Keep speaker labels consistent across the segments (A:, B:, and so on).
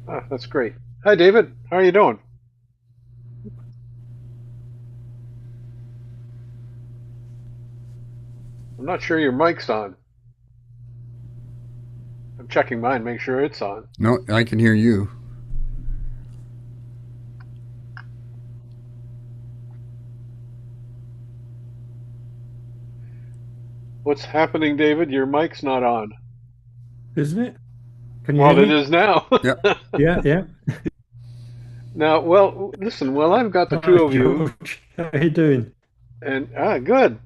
A: Ah, that's great. Hi, David. How are you doing? I'm not sure your mic's on. I'm checking mine, make sure it's on.
B: No, I can hear you.
A: What's happening, David? Your mic's not on.
C: Isn't it? Can you hear
A: Well, it
C: me?
A: is now.
B: Yep.
C: Yeah, yeah.
A: Now, well, listen, well, I've got the
C: Hi,
A: two of you,
C: George. How you doing?
A: and good.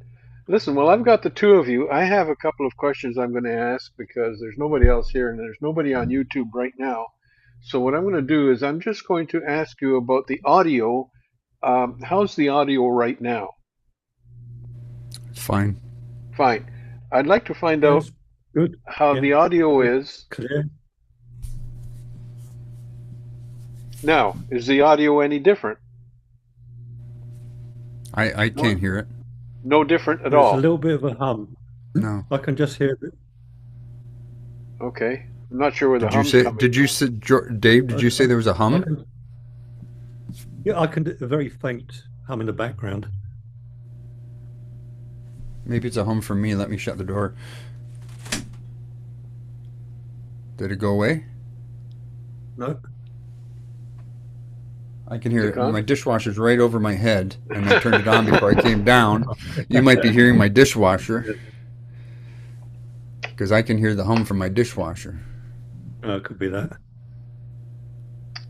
A: Listen, well, I've got the two of you. I have a couple of questions I'm going to ask because there's nobody else here and there's nobody on YouTube right now. So what I'm going to do is I'm just going to ask you about the audio. How's the audio right now?
B: It's fine.
A: Fine. I'd like to find out
C: Yes, good.
A: how
C: Yeah,
A: the audio
C: good.
A: is
C: Clear.
A: now. Is the audio any different?
B: I
C: No,
B: can't hear it.
A: No different at
C: there's a
A: all.
C: little bit of a hum.
B: No.
C: I can just hear it.
A: Okay. I'm not sure where the
B: Did you
A: hum's
B: say?
A: coming
B: Did you
A: from.
B: say, Dave? Did
C: I,
B: you say there was a
C: I
B: hum?
C: can, yeah, I can do a very faint hum in the background.
B: Maybe it's a hum from me. Let me shut the door. Did it go away?
C: No?
B: I can
A: Is
B: hear
A: it
B: it. My
A: gone?
B: dishwasher's right over my head, and I turned it on before I came down. You might be hearing my dishwasher because I can hear the hum from my dishwasher.
C: It could be that.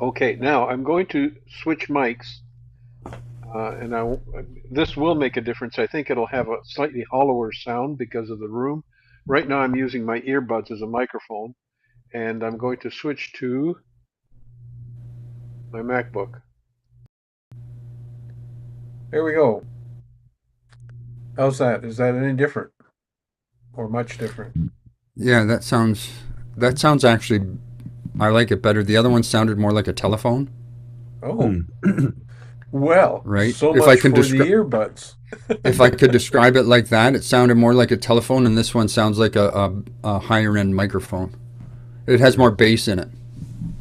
A: Okay, now I'm going to switch mics, and this will make a difference. I think it'll have a slightly hollower sound because of the room. Right now, I'm using my earbuds as a microphone, and I'm going to switch to my MacBook. There we go. How's that? Is that any different or much different?
B: Yeah, that sounds actually. I like it better. The other one sounded more like a telephone,
A: Oh,
C: Hmm.
A: well,
B: right?
A: so
B: If I
A: much
B: could
A: for the
B: describe.
A: earbuds.
B: If I could describe it like that, it sounded more like a telephone, and this one sounds like a higher end microphone. It has more bass in it.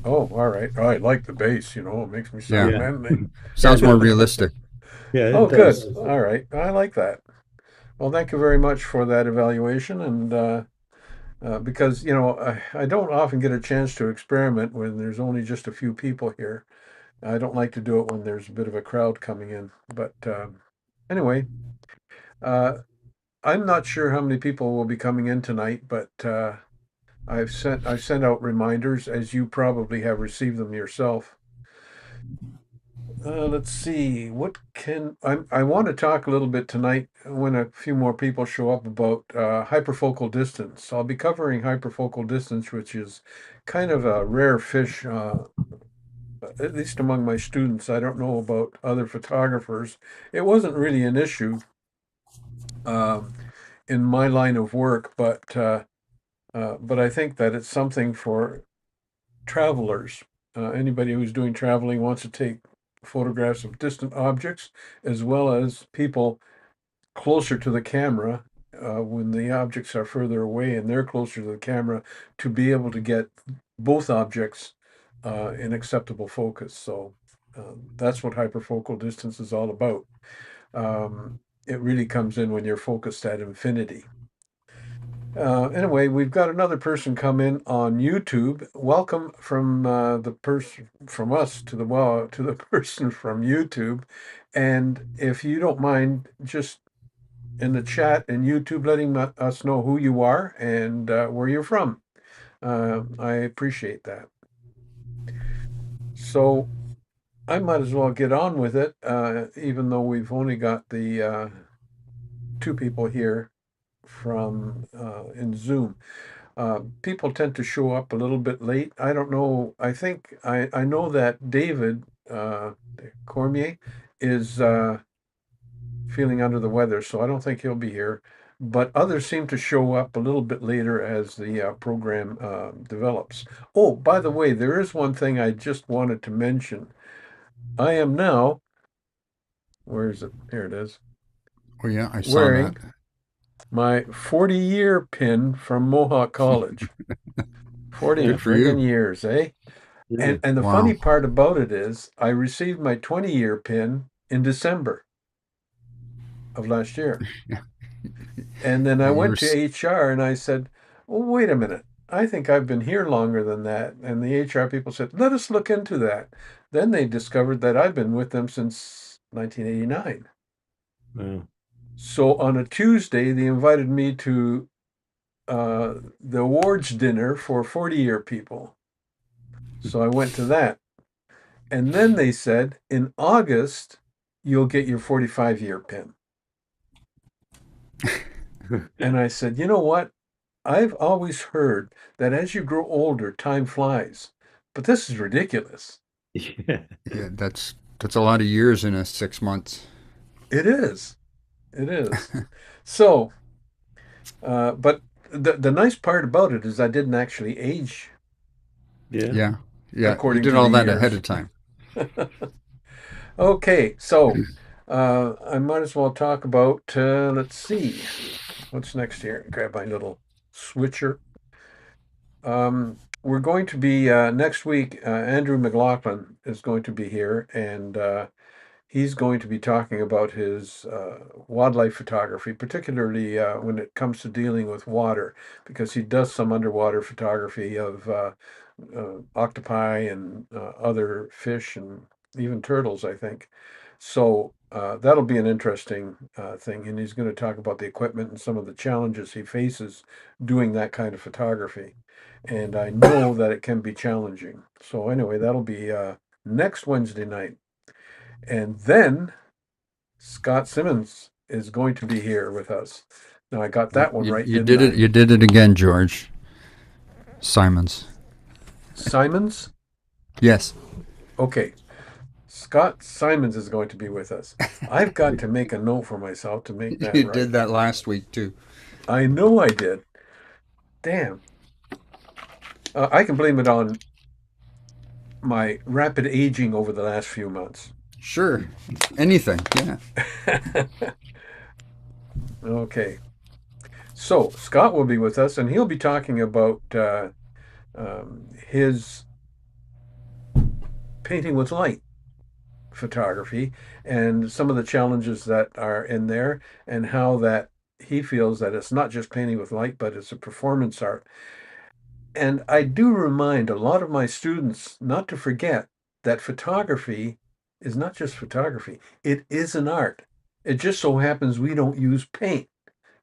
A: Oh, all right. Oh, I like the bass, it makes me sound
B: Yeah,
C: Yeah.
A: manly.
B: sounds more realistic.
C: Yeah,
A: Oh,
C: it
A: good.
C: does.
A: All right. I like that. Well, thank you very much for that evaluation. And because, I don't often get a chance to experiment when there's only just a few people here. I don't like to do it when there's a bit of a crowd coming in. But anyway, uh, I'm not sure how many people will be coming in tonight, but I've sent out reminders, as you probably have received them yourself. Let's see. I want to talk a little bit tonight when a few more people show up about hyperfocal distance. I'll be covering hyperfocal distance, which is kind of a rare fish, at least among my students. I don't know about other photographers. It wasn't really an issue um, in my line of work, but I think that it's something for travelers. Anybody who's doing traveling wants to take photographs of distant objects as well as people closer to the camera when the objects are further away and they're closer to the camera to be able to get both objects in acceptable focus. So that's what hyperfocal distance is all about. It really comes in when you're focused at infinity. Anyway, we've got another person come in on YouTube. Welcome from the person from us to the person from YouTube. And if you don't mind, just in the chat and YouTube, letting us know who you are and where you're from. I appreciate that. So I might as well get on with it, even though we've only got the two people here from in Zoom. People tend to show up a little bit late. I don't know. I know that David Cormier is feeling under the weather, so I don't think he'll be here. But others seem to show up a little bit later as the program develops. Oh, by the way, there is one thing I just wanted to mention. I am now, where is it? Here it is,
B: Oh yeah, I saw that.
A: wearing my 40-year pin from Mohawk College. 40
B: Good for
A: friggin'
B: you.
A: years, eh?
C: Yeah.
A: And the funny
B: Wow.
A: part about it is I received my 20-year pin in December of last year. And then I
B: Yeah,
A: went to HR and I said, "Well, wait a minute. I think I've been here longer than that." And the HR people said, "Let us look into that." Then they discovered that I've been with them since 1989.
C: Wow.
A: So on a Tuesday, they invited me to the awards dinner for 40-year people. So I went to that. And then they said, in August, you'll get your 45-year pin. And I said, you know what? I've always heard that as you grow older, time flies. But this is ridiculous.
C: Yeah.
B: Yeah, that's a lot of years in a 6 months.
A: It is. It is. So, but the nice part about it is I didn't actually age
C: Yeah.
B: Yeah, yeah. You
A: according
B: did
A: to
B: all
A: the
B: that ahead
A: years.
B: of time.
A: Okay, so I might as well talk about, let's see, what's next here? Grab my little switcher. We're going to be next week. Andrew McLaughlin is going to be here, and he's going to be talking about his wildlife photography, particularly when it comes to dealing with water, because he does some underwater photography of octopi and other fish and even turtles, I think. So that'll be an interesting thing. And he's going to talk about the equipment and some of the challenges he faces doing that kind of photography. And I know that it can be challenging. So anyway, that'll be next Wednesday night. And then Scott Simmons is going to be here with us. Now I got that one right,
B: You
A: didn't
B: did it.
A: I?
B: You did it again, George Simons.
A: Simons?
B: Yes,
A: Okay. Scott Simons is going to be with us. I've got to make a note for myself to make that
B: you did
A: right.
B: that last week too.
A: I know I did. Damn. I can blame it on my rapid aging over the last few months.
B: Sure, anything. Yeah.
A: Okay. So Scott will be with us, and he'll be talking about his painting with light photography and some of the challenges that are in there, and how that he feels that it's not just painting with light, but it's a performance art. And I do remind a lot of my students not to forget that photography is not just photography, it is an art. It just so happens we don't use paint,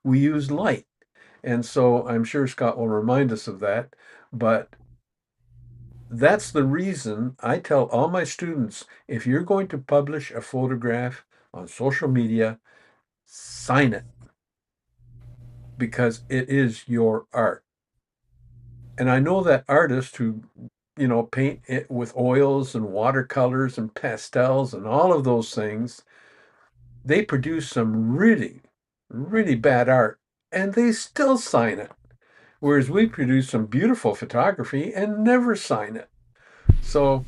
A: we use light. And so I'm sure Scott will remind us of that. But that's the reason I tell all my students, if you're going to publish a photograph on social media, sign it, because it is your art. And I know that artists who, paint it with oils and watercolors and pastels and all of those things, they produce some really, really bad art and they still sign it. Whereas we produce some beautiful photography and never sign it. So,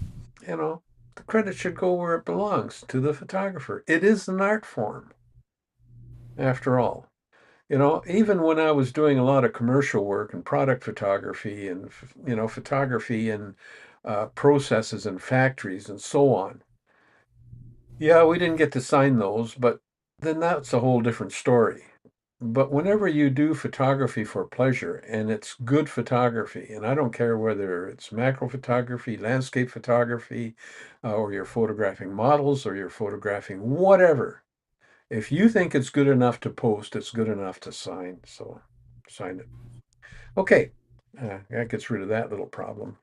A: the credit should go where it belongs, to the photographer. It is an art form, after all. Even when I was doing a lot of commercial work and product photography and, photography and processes and factories and so on. Yeah, we didn't get to sign those, but then that's a whole different story. But whenever you do photography for pleasure and it's good photography, and I don't care whether it's macro photography, landscape photography, or you're photographing models or you're photographing whatever, if you think it's good enough to post, it's good enough to sign. So sign it. Okay, that gets rid of that little problem.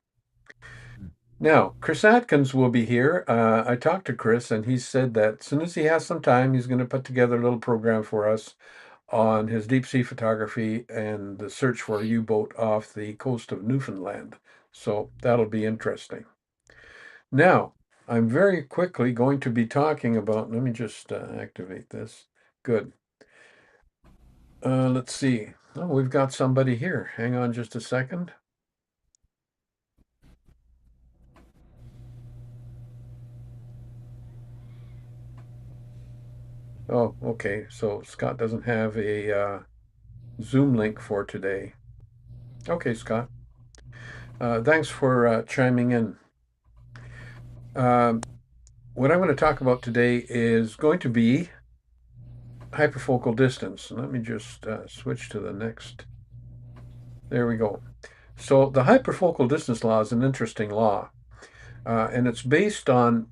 A: Now, Chris Atkins will be here. I talked to Chris, and he said that as soon as he has some time, he's going to put together a little program for us on his deep sea photography and the search for a U-boat off the coast of Newfoundland. So that'll be interesting. Now, I'm very quickly going to be talking about, let me just activate this. Good. Let's see. Oh, we've got somebody here. Hang on just a second. Oh, okay. So Scott doesn't have a Zoom link for today. Okay, Scott. Thanks for chiming in. Um, what I'm going to talk about today is going to be hyperfocal distance. Let me just switch to the next. There we go. So the hyperfocal distance law is an interesting law, and it's based on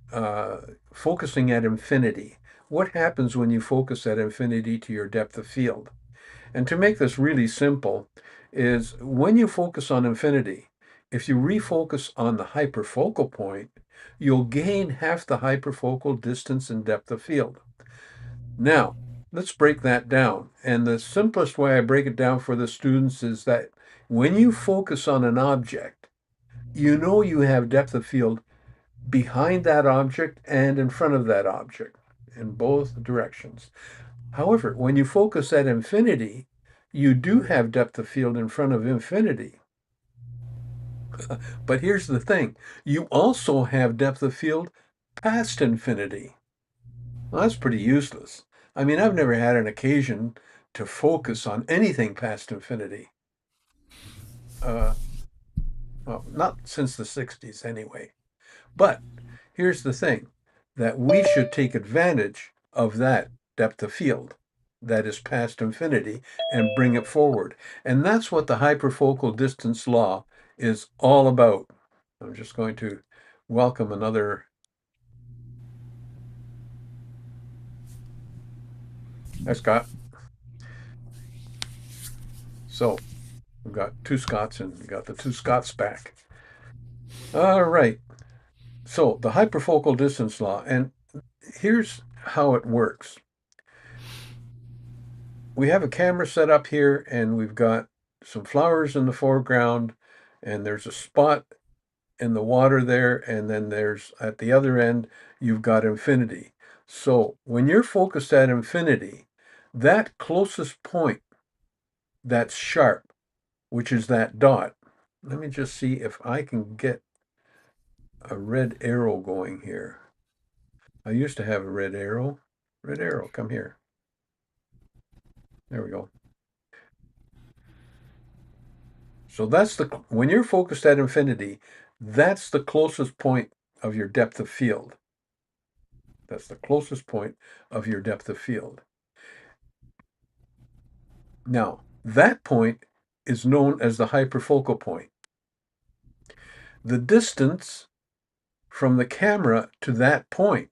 A: focusing at infinity. What happens when you focus at infinity to your depth of field? And to make this really simple, is when you focus on infinity, if you refocus on the hyperfocal point, you'll gain half the hyperfocal distance and depth of field. Now, let's break that down. And the simplest way I break it down for the students is that when you focus on an object, you know you have depth of field behind that object and in front of that object in both directions. However, when you focus at infinity, you do have depth of field in front of infinity. But here's the thing, you also have depth of field past infinity. Well, that's pretty useless. I mean, I've never had an occasion to focus on anything past infinity. Uh, well, not since the 60s anyway. But here's the thing, that we should take advantage of that depth of field that is past infinity and bring it forward. And that's what the hyperfocal distance law is all about. I'm just going to welcome another. Hi, Scott. So we've got two Scots and we got the two Scots back. All right. So the hyperfocal distance law, and here's how it works. We have a camera set up here and we've got some flowers in the foreground and there's a spot in the water there, and then there's at the other end you've got infinity. So when you're focused at infinity, that closest point that's sharp, which is that dot. Let me just see if I can get a red arrow going here. I used to have a red arrow. Red arrow, come here. There we go. So that's when you're focused at infinity, that's the closest point of your depth of field. That's the closest point of your depth of field. Now, that point is known as the hyperfocal point. The distance from the camera to that point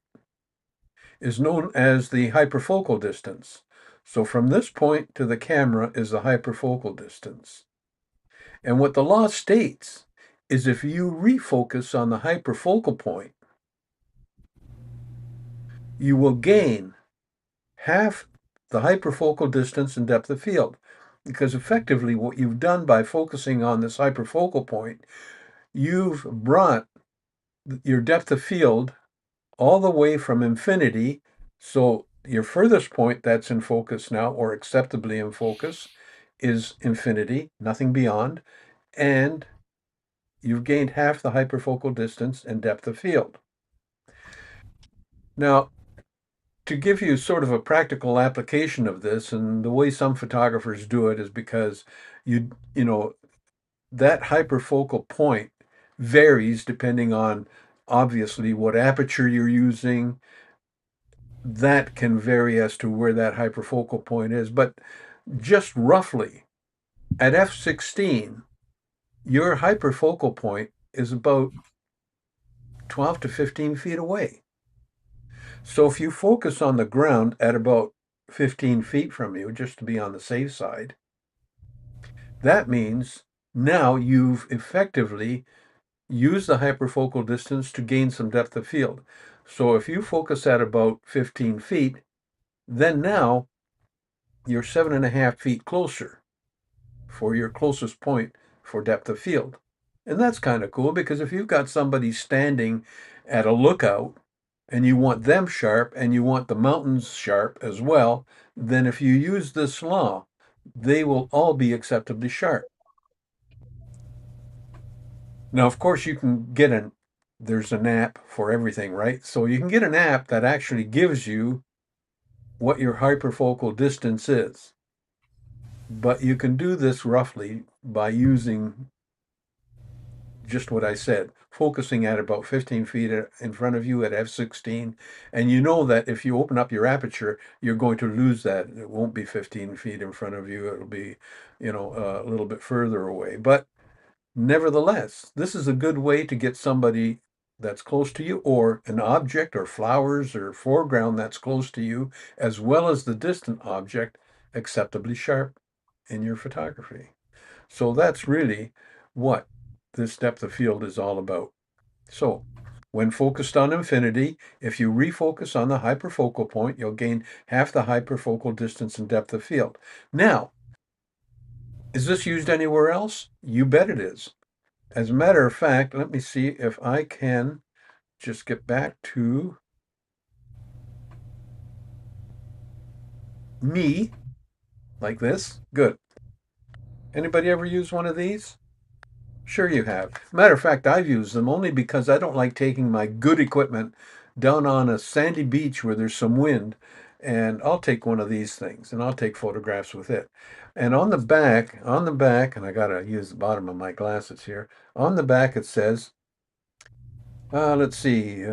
A: is known as the hyperfocal distance. So from this point to the camera is the hyperfocal distance. And what the law states is if you refocus on the hyperfocal point, you will gain half the hyperfocal distance and depth of field. Because effectively what you've done by focusing on this hyperfocal point, you've brought your depth of field all the way from infinity. So your furthest point that's in focus now, or acceptably in focus, is infinity, nothing beyond. And you've gained half the hyperfocal distance and depth of field. Now, to give you sort of a practical application of this, and the way some photographers do it is because you know, that hyperfocal point varies depending on obviously what aperture you're using. That can vary as to where that hyperfocal point is, but just roughly at f16, your hyperfocal point is about 12 to 15 feet away. So if you focus on the ground at about 15 feet from you, just to be on the safe side, that means now you've effectively used the hyperfocal distance to gain some depth of field. So if you focus at about 15 feet, then now you're 7.5 feet closer for your closest point for depth of field. And that's kind of cool because if you've got somebody standing at a lookout and you want them sharp and you want the mountains sharp as well, then if you use this law, they will all be acceptably sharp. Now, of course, you can get there's an app for everything, right? So you can get an app that actually gives you what your hyperfocal distance is. But you can do this roughly by using just what I said, focusing at about 15 feet in front of you at f16. And you know that if you open up your aperture, you're going to lose that. It won't be 15 feet in front of you. It'll be, a little bit further away. But nevertheless, this is a good way to get somebody that's close to you, or an object or flowers or foreground that's close to you, as well as the distant object, acceptably sharp in your photography. So that's really what this depth of field is all about. So when focused on infinity, if you refocus on the hyperfocal point, you'll gain half the hyperfocal distance and depth of field. Now, is this used anywhere else? You bet it is. As a matter of fact, let me see if I can just get back to me like this. Good. Anybody ever use one of these? Sure you have. Matter of fact, I've used them only because I don't like taking my good equipment down on a sandy beach where there's some wind, and I'll take one of these things and I'll take photographs with it. And on the back, and I gotta use the bottom of my glasses here. On the back it says, let's see,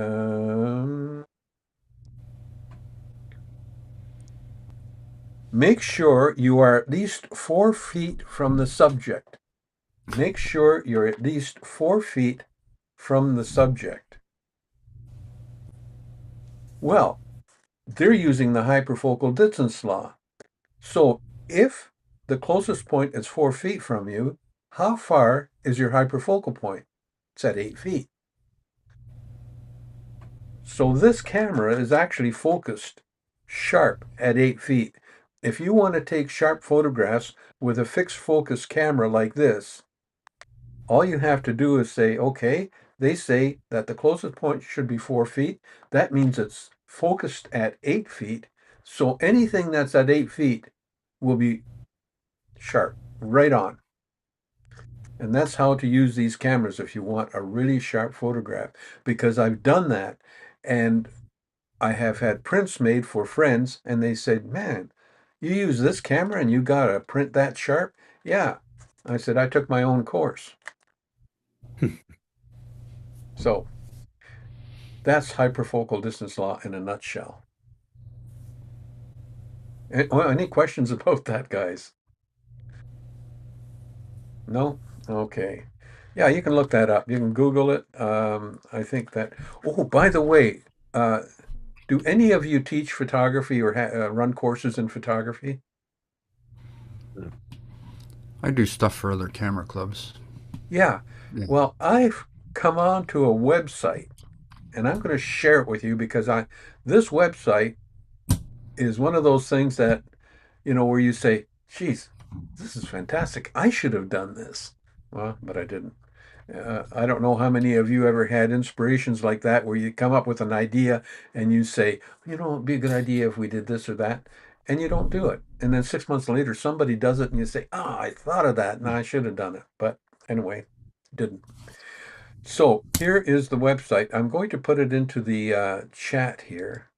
A: make sure you are at least 4 feet from the subject. Make sure you're at least 4 feet from the subject. Well, they're using the hyperfocal distance law. So if the closest point is 4 feet from you, how far is your hyperfocal point? It's at 8 feet. So this camera is actually focused sharp at 8 feet. If you want to take sharp photographs with a fixed focus camera like this, all you have to do is say, okay, they say that the closest point should be 4 feet. That means it's focused at 8 feet. So anything that's at 8 feet will be sharp, right on. And that's how to use these cameras if you want a really sharp photograph, because I've done that. And I have had prints made for friends, and they said, man, you use this camera and you got a print that sharp? Yeah. I said, I took my own course. So that's hyperfocal distance law in a nutshell. Any questions about that, guys? No? Okay. Yeah, you can look that up. You can Google it. I think that. Oh, by the way, do any of you teach photography or run courses in photography?
B: I do stuff for other camera clubs.
A: Yeah.
B: Yeah.
A: Well, I've come onto a website, and I'm going to share it with you because this website is one of those things that, where you say, geez, this is fantastic. I should have done this. Well, but I didn't. I don't know how many of you ever had inspirations like that where you come up with an idea and you say, it'd be a good idea if we did this or that, and you don't do it. And then 6 months later, somebody does it and you say, I thought of that and I should have done it. But anyway, didn't. So here is the website. I'm going to put it into the chat here.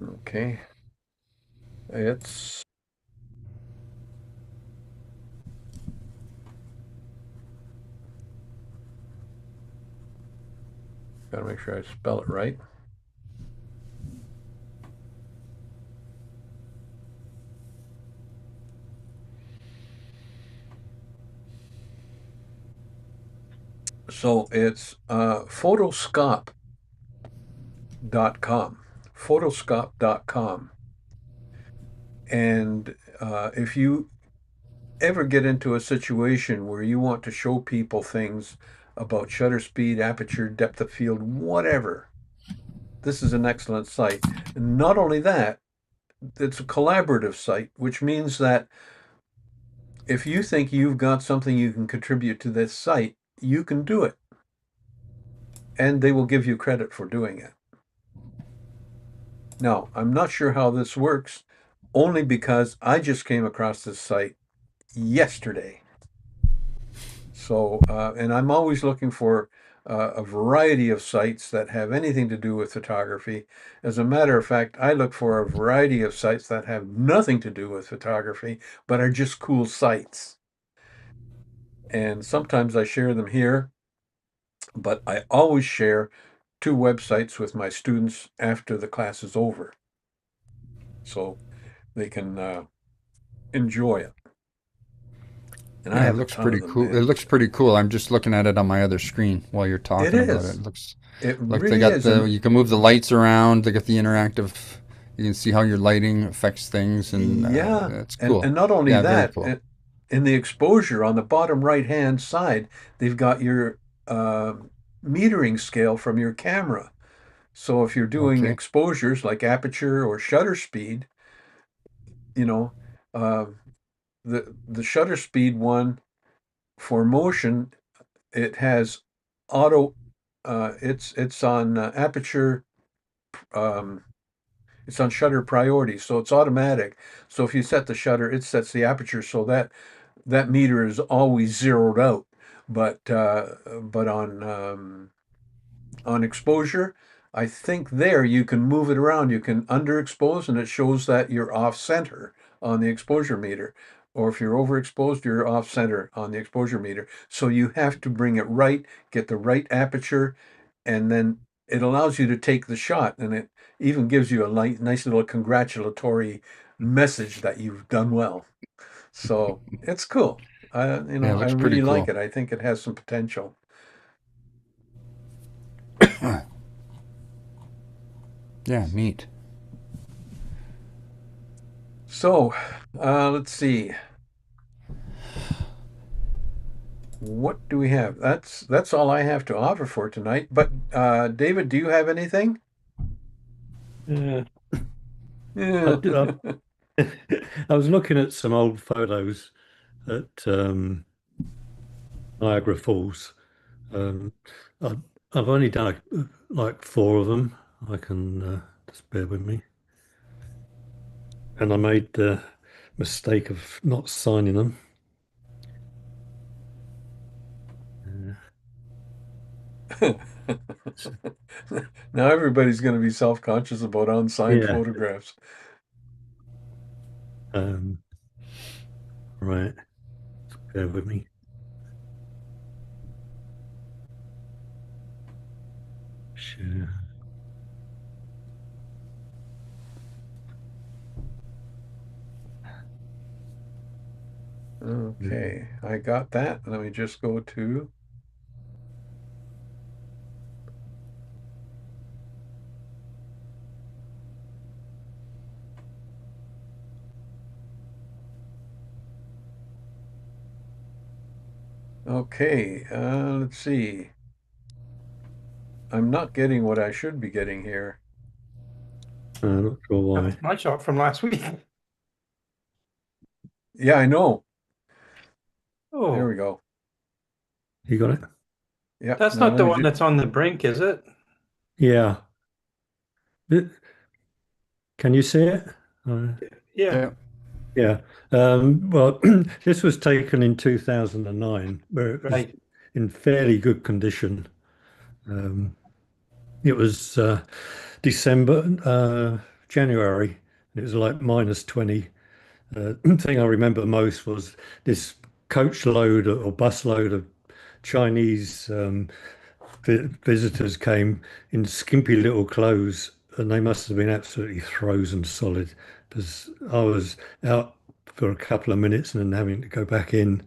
A: Okay. It's gotta make sure I spell it right. So it's photoscope.com. Photoscope.com. And if you ever get into a situation where you want to show people things about shutter speed, aperture, depth of field, whatever, this is an excellent site. And not only that, it's a collaborative site, which means that if you think you've got something you can contribute to this site, you can do it. And they will give you credit for doing it. Now, I'm not sure how this works, only because I just came across this site yesterday. So, and I'm always looking for a variety of sites that have anything to do with photography. As a matter of fact, I look for a variety of sites that have nothing to do with photography, but are just cool sites. and sometimes I share them here, but I always share two websites with my students after the class is over, so they can enjoy it. And I
B: Yeah, it
A: have a
B: looks
A: ton of
B: pretty
A: them,
B: cool. It
A: man.
B: looks pretty cool. I'm just looking at it on my other screen while you're
A: It
B: talking about it.
A: is.
B: It looks
A: It
B: like they
A: really
B: got
A: is.
B: the
A: And
B: you can move the lights around. They got the interactive. You can see how your lighting affects things, and
A: yeah,
B: it's
A: and
B: cool.
A: not only
B: Yeah, very
A: that,
B: cool.
A: in the exposure on the bottom right-hand side, they've got your uh, metering scale from your camera. So if you're doing
B: Okay.
A: exposures like aperture or shutter speed, you know, uh, the shutter speed one for motion, it has auto. It's on aperture. Um, it's on shutter priority, so it's automatic. So if you set the shutter, it sets the aperture so that that meter is always zeroed out. But on exposure, I think there you can move it around. You can underexpose and it shows that you're off center on the exposure meter. Or if you're overexposed, you're off center on the exposure meter. So you have to bring it right, get the right aperture, and then it allows you to take the shot. And it even gives you a nice little congratulatory message that you've done well. So it's cool.
B: Yeah, it
A: I
B: looks pretty
A: really like
B: cool.
A: it. I think it has some potential.
B: Yeah, neat.
A: So, let's see. What do we have? That's all I have to offer for tonight. But David, do you have anything?
C: Yeah, I
A: Yeah.
C: did. I was looking at some old photos at Niagara Falls. Um, I, I've only done like four of them. I can just bear with me. And I made the mistake of not signing them. Uh, so-
A: Now everybody's going to be self-conscious about unsigned
C: yeah.
A: photographs.
C: Um, right. Bear with me. Sure.
A: Okay, I got that. Let me just go to. Okay, let's see. I'm not getting what I should be getting here.
C: Not sure why.
D: That's my shot from last week.
A: Yeah, I know. There we
D: Oh,
A: go.
C: You got it?
A: Yeah,
D: that's
A: now
D: not
A: let
D: the
A: me
D: one
A: just.
D: that's on the brink, is it?
C: Yeah. Th- Can you see it? Uh,
D: Yeah,
B: Yeah.
C: yeah. Well, this was taken in 2009, where it was
D: right.
C: in fairly good condition. Um, it was December, January. It was like minus 20. Thing I remember most was this coach load or bus load of Chinese visitors came in skimpy little clothes, and they must have been absolutely frozen solid because I was out for a couple of minutes and then having to go back in.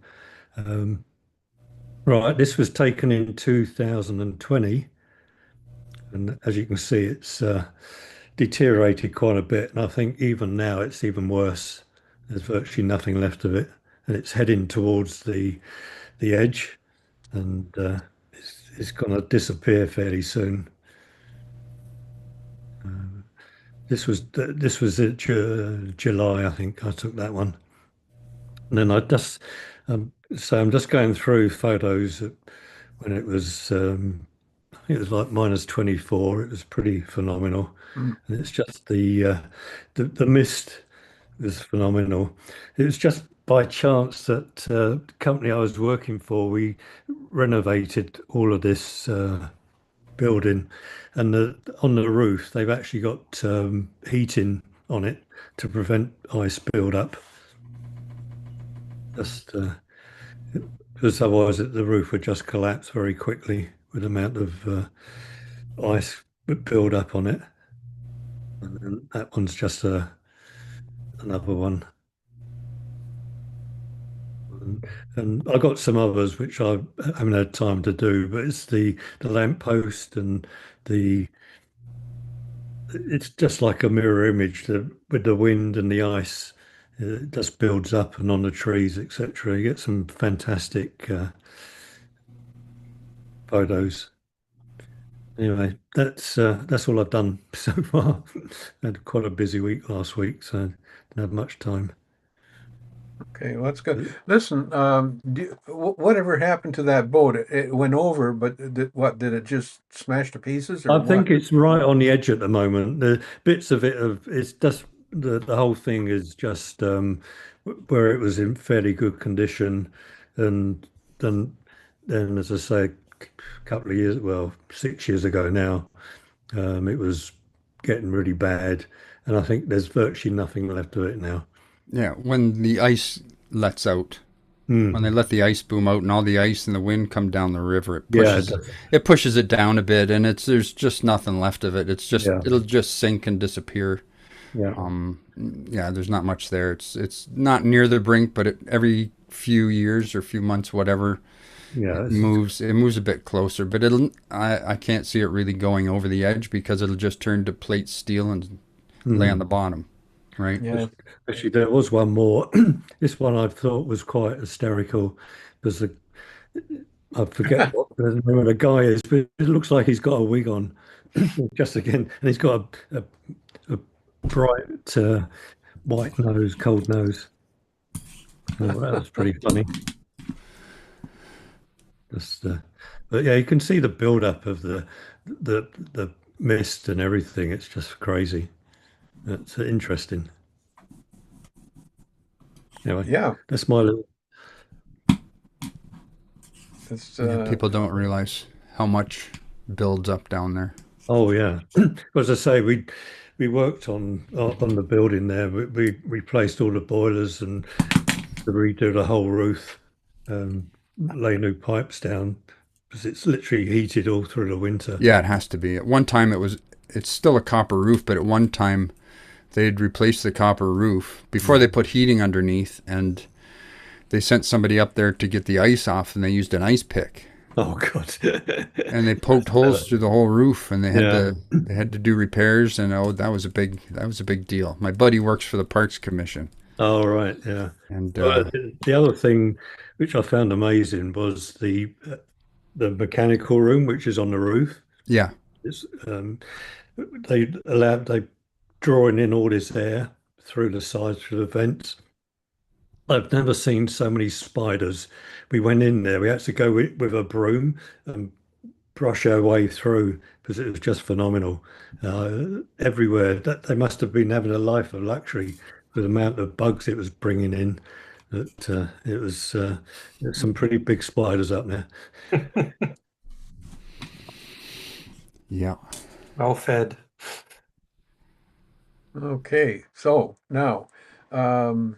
C: Right, this was taken in 2020, and as you can see, it's deteriorated quite a bit. And I think even now it's even worse. There's virtually nothing left of it, and it's heading towards the edge, and it's going to disappear fairly soon. This was at July, I think I took that one. And then so I'm just going through photos when it was I think it was like minus 24. It was pretty phenomenal.
A: Mm.
C: And it's just the mist was phenomenal. It was just by chance that the company I was working for, we renovated all of this building, and on the roof they've actually got heating on it to prevent ice build up. Just because otherwise the roof would just collapse very quickly with the amount of ice that build up on it. And that one's just another one. And I got some others which I haven't had time to do, but it's the lamppost and the it's just like a mirror image with the wind and the ice. It just builds up and on the trees, etc. You get some fantastic photos. Anyway, that's all I've done so far. Had quite a busy week last week, so didn't have much time.
A: Okay, well, that's good. Listen, whatever happened to that boat? It went over, but what did it just smash to pieces or
C: I
A: what?
C: think it's right on the edge at the moment. The bits of it of it's just the whole thing is just where it was in fairly good condition, and then as I say, a couple of years, well, 6 years ago now, it was getting really bad, and I think there's virtually nothing left of it now.
B: Yeah, when the ice lets out, when
C: Mm.
B: they let the ice boom out and all the ice and the wind come down the river,
C: Yeah,
B: it pushes it down a bit, and it's there's just nothing left of it. It's just
C: yeah,
B: it'll just sink and disappear.
C: yeah,
B: Yeah, there's not much there. It's not near the brink, but every few years or few months, whatever,
C: yeah.
B: it moves a bit closer. But I can't see it really going over the edge because it'll just turn to plate steel and lay on
C: Mm.
B: the bottom, right?
A: Yeah,
C: Actually, there was one more. This one I thought was quite hysterical because I forget what the name of the guy is, but it looks like he's got a wig on, just again, and he's got a bright white nose, cold nose. Oh, that was pretty funny. Just, but yeah, you can see the build-up of the mist and everything. It's just crazy. It's interesting. Anyway,
A: yeah.
C: that's my little.
A: It's
B: Yeah, people don't realize how much builds up down there.
C: Oh yeah, as I say, we worked on the building there. We replaced all the boilers and to redo the whole roof, lay new pipes down because it's literally heated all through the winter.
B: Yeah, it has to be. At one time, it's still a copper roof, but at one time they'd replaced the copper roof before they
C: Mm.
B: put heating underneath, and they sent somebody up there to get the ice off, and they used an ice pick,
C: Oh God.
B: and they poked holes through the whole roof, and
C: Yeah.
B: they had to do repairs, and oh, that was a big deal. My buddy works for the Parks Commission,
C: Oh right. Yeah.
B: and
C: The other thing which I found amazing was the mechanical room, which is on the roof.
B: yeah,
C: It's, they drawing in all this air through the sides through the vents. I've never seen so many spiders. We went in there. We had to go with a broom and brush our way through because it was just phenomenal. Everywhere. They must have been having a life of luxury with the amount of bugs it was bringing in. That there's some pretty big spiders up there.
B: yeah.
D: Well fed.
A: okay. So now, um,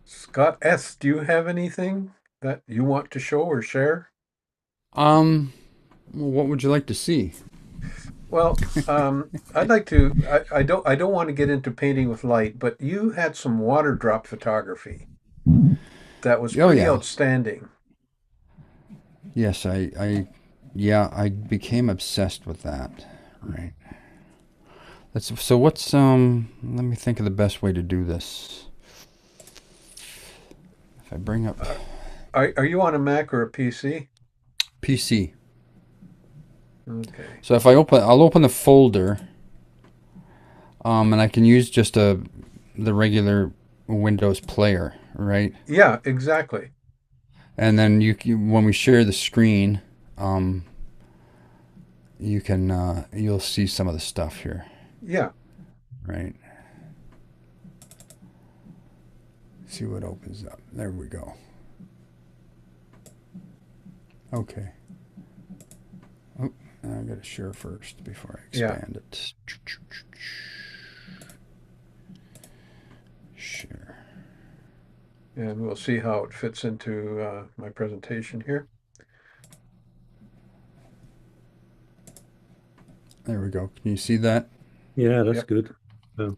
A: Scott S., do you have anything that you want to show or share?
B: Well, what would you like to see?
A: Well, I'd like to. I don't want to get into painting with light, but you had some water drop photography that was
B: Oh
A: pretty
B: yeah,
A: outstanding.
B: yes, yeah, I became obsessed with that. Right. So what's let me think of the best way to do this. If I bring up
A: Are you on a Mac or a PC?
B: PC.
A: Okay.
B: So if I'll open the folder, and I can use just the regular Windows player, right?
A: Yeah, exactly.
B: And then when we share the screen, um, you'll see some of the stuff here,
A: Yeah.
B: right? See what opens up. There we go. Okay. Oh, I got to share first before I
A: Yeah.
B: expand it. Share.
A: and we'll see how it fits into my presentation here.
B: There we go. Can you see that?
C: Yeah, that's
A: Yep.
C: good. Oh,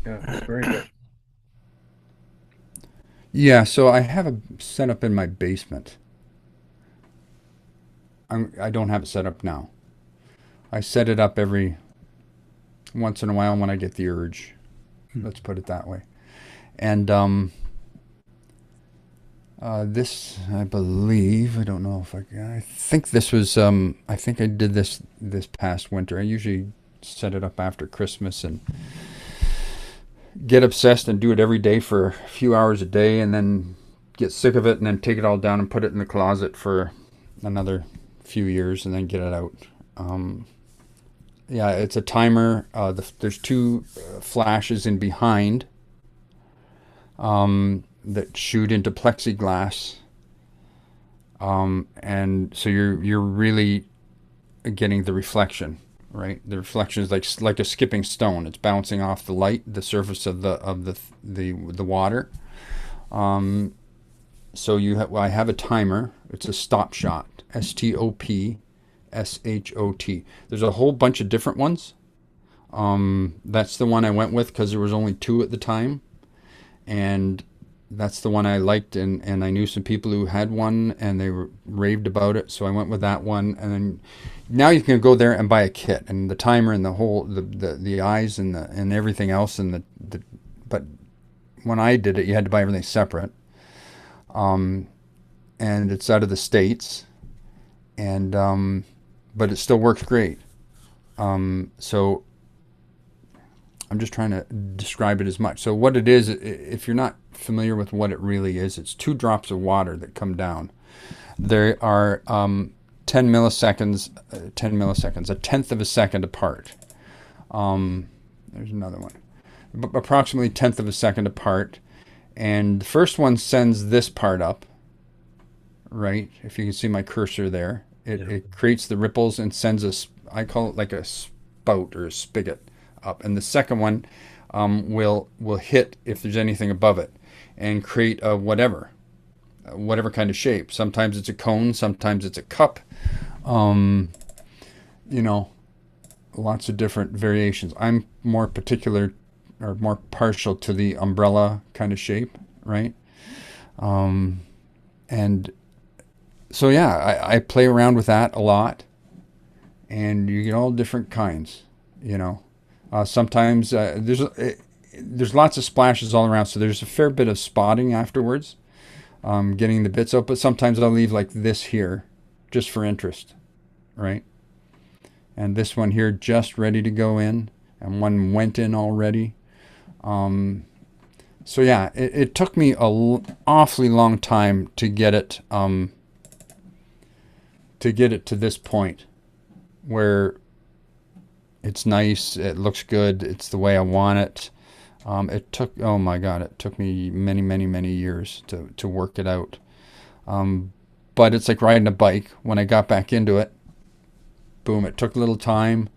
A: Yeah, it's very good.
B: Yeah, so I have a setup in my basement. I don't have it set up now. I set it up every once in a while when I get the urge. Let's put it that way. And this, I believe, I don't know if I think this was, I think I did this past winter. I usually set it up after Christmas and get obsessed and do it every day for a few hours a day, and then get sick of it, and then take it all down and put it in the closet for another few years, and then get it out. Yeah, it's a timer. There's two flashes in behind that shoot into plexiglass, and so you're really getting the reflection, right? The reflection is like a skipping stone. It's bouncing off the light, the surface of the water. So I have a timer. It's a stop shot. STOP SHOT. There's a whole bunch of different ones. That's the one I went with because there was only two at the time, and that's the one I liked, and I knew some people who had one and they raved about it, so I went with that one. And then now you can go there and buy a kit, and the timer and the whole the eyes and everything else, and but when I did it, you had to buy everything separate. And it's out of the States, and but it still works great. So I'm just trying to describe it as much. So what it is, if you're not familiar with what it really is, it's 2 drops of water that come down. There are 10 milliseconds, a tenth of a second apart. There's another one. Approximately 1/10 of a second apart. And the first one sends this part up, right? If you can see my cursor there, it creates the ripples and sends I call it like a spout or a spigot up. And the second one will hit if there's anything above it and create a whatever kind of shape. Sometimes it's a cone, sometimes it's a cup. You know, lots of different variations. I'm more particular or more partial to the umbrella kind of shape, right? And so yeah, I play around with that a lot, and you get all different kinds, you know. Sometimes there's lots of splashes all around, so there's a fair bit of spotting afterwards, getting the bits out. But sometimes I'll leave like this here, just for interest, right? And this one here just ready to go in, and one went in already. So yeah, it took me awfully long time to get it to this point where it's nice, it looks good, it's the way I want it. It took, oh my God, it took me many, many, many years to work it out. But it's like riding a bike. When I got back into it, boom, it took a little time.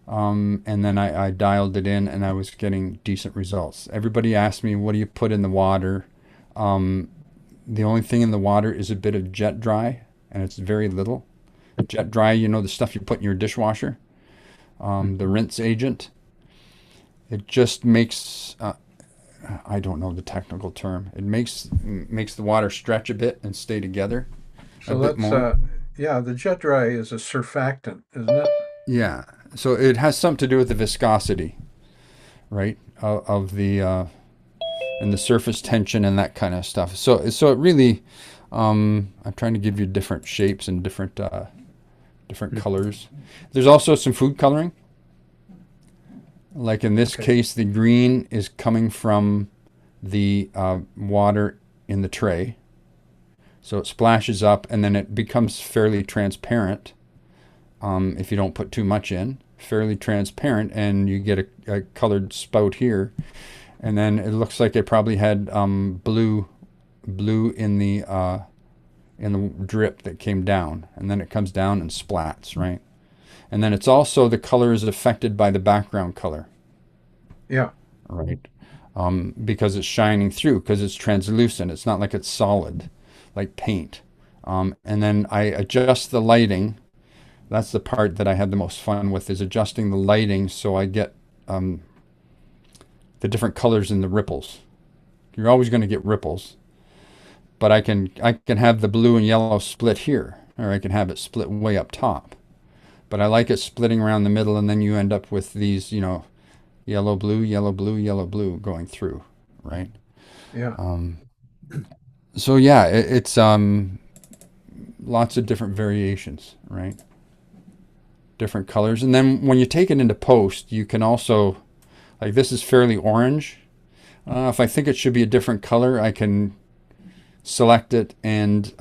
B: And then I dialed it in, and I was getting decent results. Everybody asked me, what do you put in the water? The only thing in the water is a bit of jet dry, and it's very little. Jet dry, you know, the stuff you put in your dishwasher, the rinse agent. It just makes, I don't know the technical term. It makes the water stretch a bit and stay together a bit more.
A: Yeah, the jet dry is a surfactant, isn't it?
B: Yeah. So it has something to do with the viscosity, right, of the and the surface tension and that kind of stuff. So it really, I'm trying to give you different shapes and different colors. There's also some food coloring. Like in this case, the green is coming from the water in the tray. So it splashes up, and then it becomes fairly transparent. If you don't put too much in, fairly transparent, and you get a colored spout here, and then it looks like it probably had blue in the drip that came down, and then it comes down and splats, right? And then it's also, the color is affected by the background color.
A: Yeah.
B: Right. because it's shining through, because it's translucent. It's not like it's solid, like paint. And then I adjust the lighting. That's the part that I had the most fun with, is adjusting the lighting so I get the different colors in the ripples. You're always going to get ripples, but I can have the blue and yellow split here, or I can have it split way up top. But I like it splitting around the middle, and then you end up with these, yellow, blue, yellow, blue, yellow, blue going through, right?
A: Yeah.
B: So yeah, it's lots of different variations, right? Different colors. And then when you take it into post, you can also, like, this is fairly orange. If I think it should be a different color, I can select it and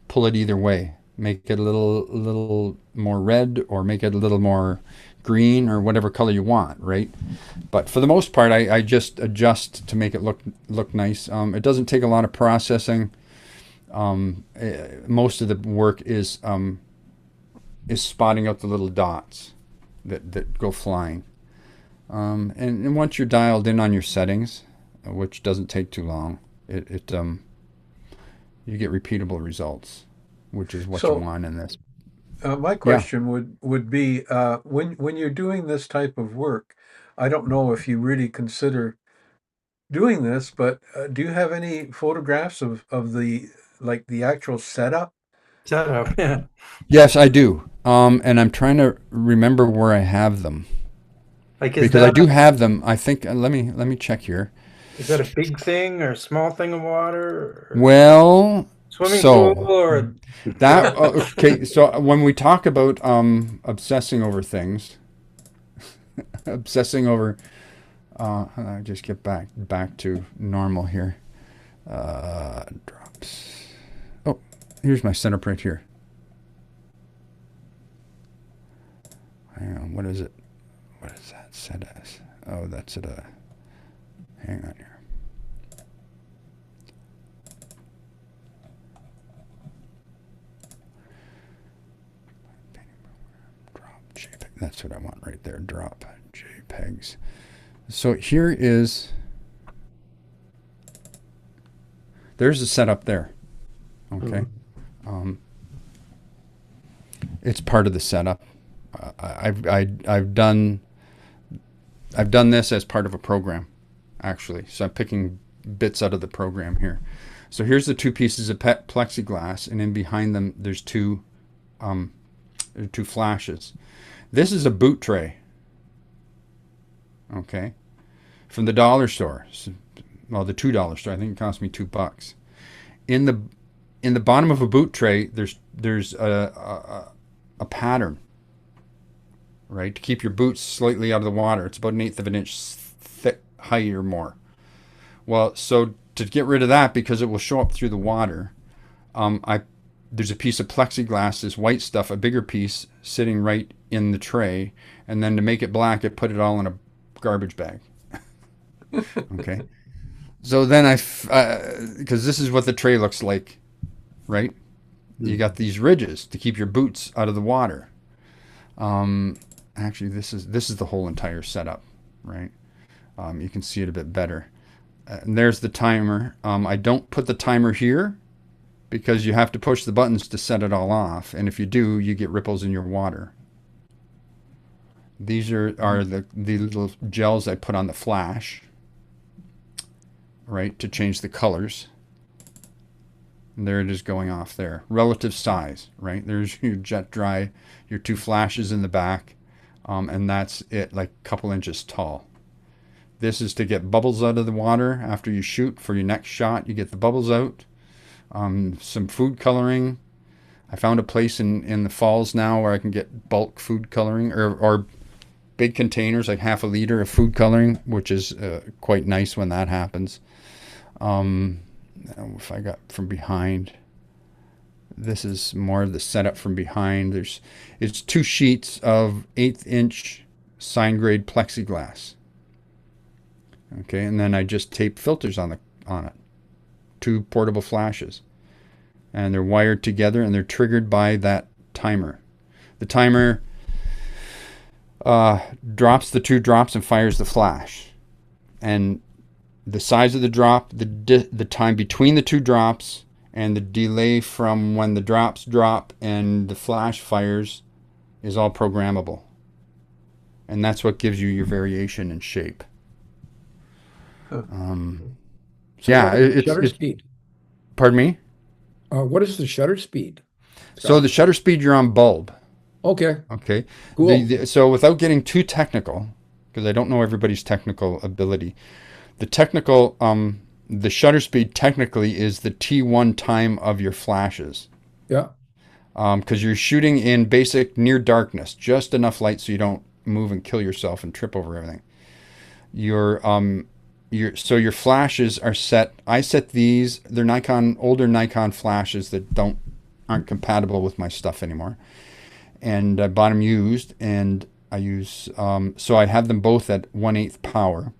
B: pull it either way. Make it a little more red, or make it a little more green, or whatever color you want, right? But for the most part, I just adjust to make it look nice. It doesn't take a lot of processing. Most of the work is spotting out the little dots that go flying. And once you're dialed in on your settings, which doesn't take too long, you get repeatable results, which is what you want in this.
A: My question would be, when you're doing this type of work, I don't know if you really consider doing this, but do you have any photographs of the actual setup?
D: Setup, yeah.
B: Yes, I do. And I'm trying to remember where I have them,
D: Like,
B: because I do have them. I think let me check here.
D: Is that a big thing or a small thing of water? Or
B: Well,
D: swimming pool or
B: that okay. So when we talk about obsessing over things, obsessing over, I just get back to normal here. Drops. Oh, here's my setup right here. Hang on, what is it? What is that set as? Oh, that's at a. Hang on here. Drop JPEG. That's what I want right there. Drop JPEGs. So here is. There's the setup there. Okay. It's part of the setup. I've done this as part of a program, actually. So I'm picking bits out of the program here. So here's the two pieces of plexiglass, and in behind them there's two flashes. This is a boot tray. Okay, from the dollar store. Well, the $2 store. I think it cost me $2. In the bottom of a boot tray, there's a pattern, right, to keep your boots slightly out of the water. It's about 1/8 of an inch thick, high or more. Well, so to get rid of that, because it will show up through the water, there's a piece of plexiglass, this white stuff, a bigger piece sitting right in the tray, and then to make it black, I put it all in a garbage bag. Okay. So then because this is what the tray looks like, right? You got these ridges to keep your boots out of the water. Actually, this is the whole entire setup, right? You can see it a bit better. And there's the timer. I don't put the timer here because you have to push the buttons to set it all off, and if you do, you get ripples in your water. These are the little gels I put on the flash, right, to change the colors. And there it is going off there. Relative size, right? There's your jet dry, your two flashes in the back, and that's it, like a couple inches tall. This is to get bubbles out of the water after you shoot. For your next shot, you get the bubbles out. Some food coloring. I found a place in the falls now where I can get bulk food coloring, or big containers, like 1/2 liter of food coloring, which is quite nice when that happens. If I got from behind, this is more of the setup from behind. It's 2 sheets of 1/8 inch sign grade plexiglass. Okay, and then I just tape filters on it. 2 portable flashes, and they're wired together, and they're triggered by that timer. The timer drops the 2 drops and fires the flash, and the size of the drop, the time between the two drops, and the delay from when the drops drop and the flash fires is all programmable. And that's what gives you your variation in shape.
A: Huh.
B: So yeah,
E: What is the
B: it's
E: shutter speed?
B: pardon me.
E: What is the shutter speed,
B: So
E: Scott?
B: the shutter speed, you're on bulb.
E: Okay,
B: Okay.
E: cool.
B: So without getting too technical, because I don't know everybody's technical ability, the technical, the shutter speed technically is the T1 time of your flashes.
E: Yeah,
B: Because you're shooting in basic near darkness, just enough light so you don't move and kill yourself and trip over everything. So your flashes are set. I set these. They're older Nikon flashes that aren't compatible with my stuff anymore, and I bought them used, and I use. So I have them both at 1/8 power.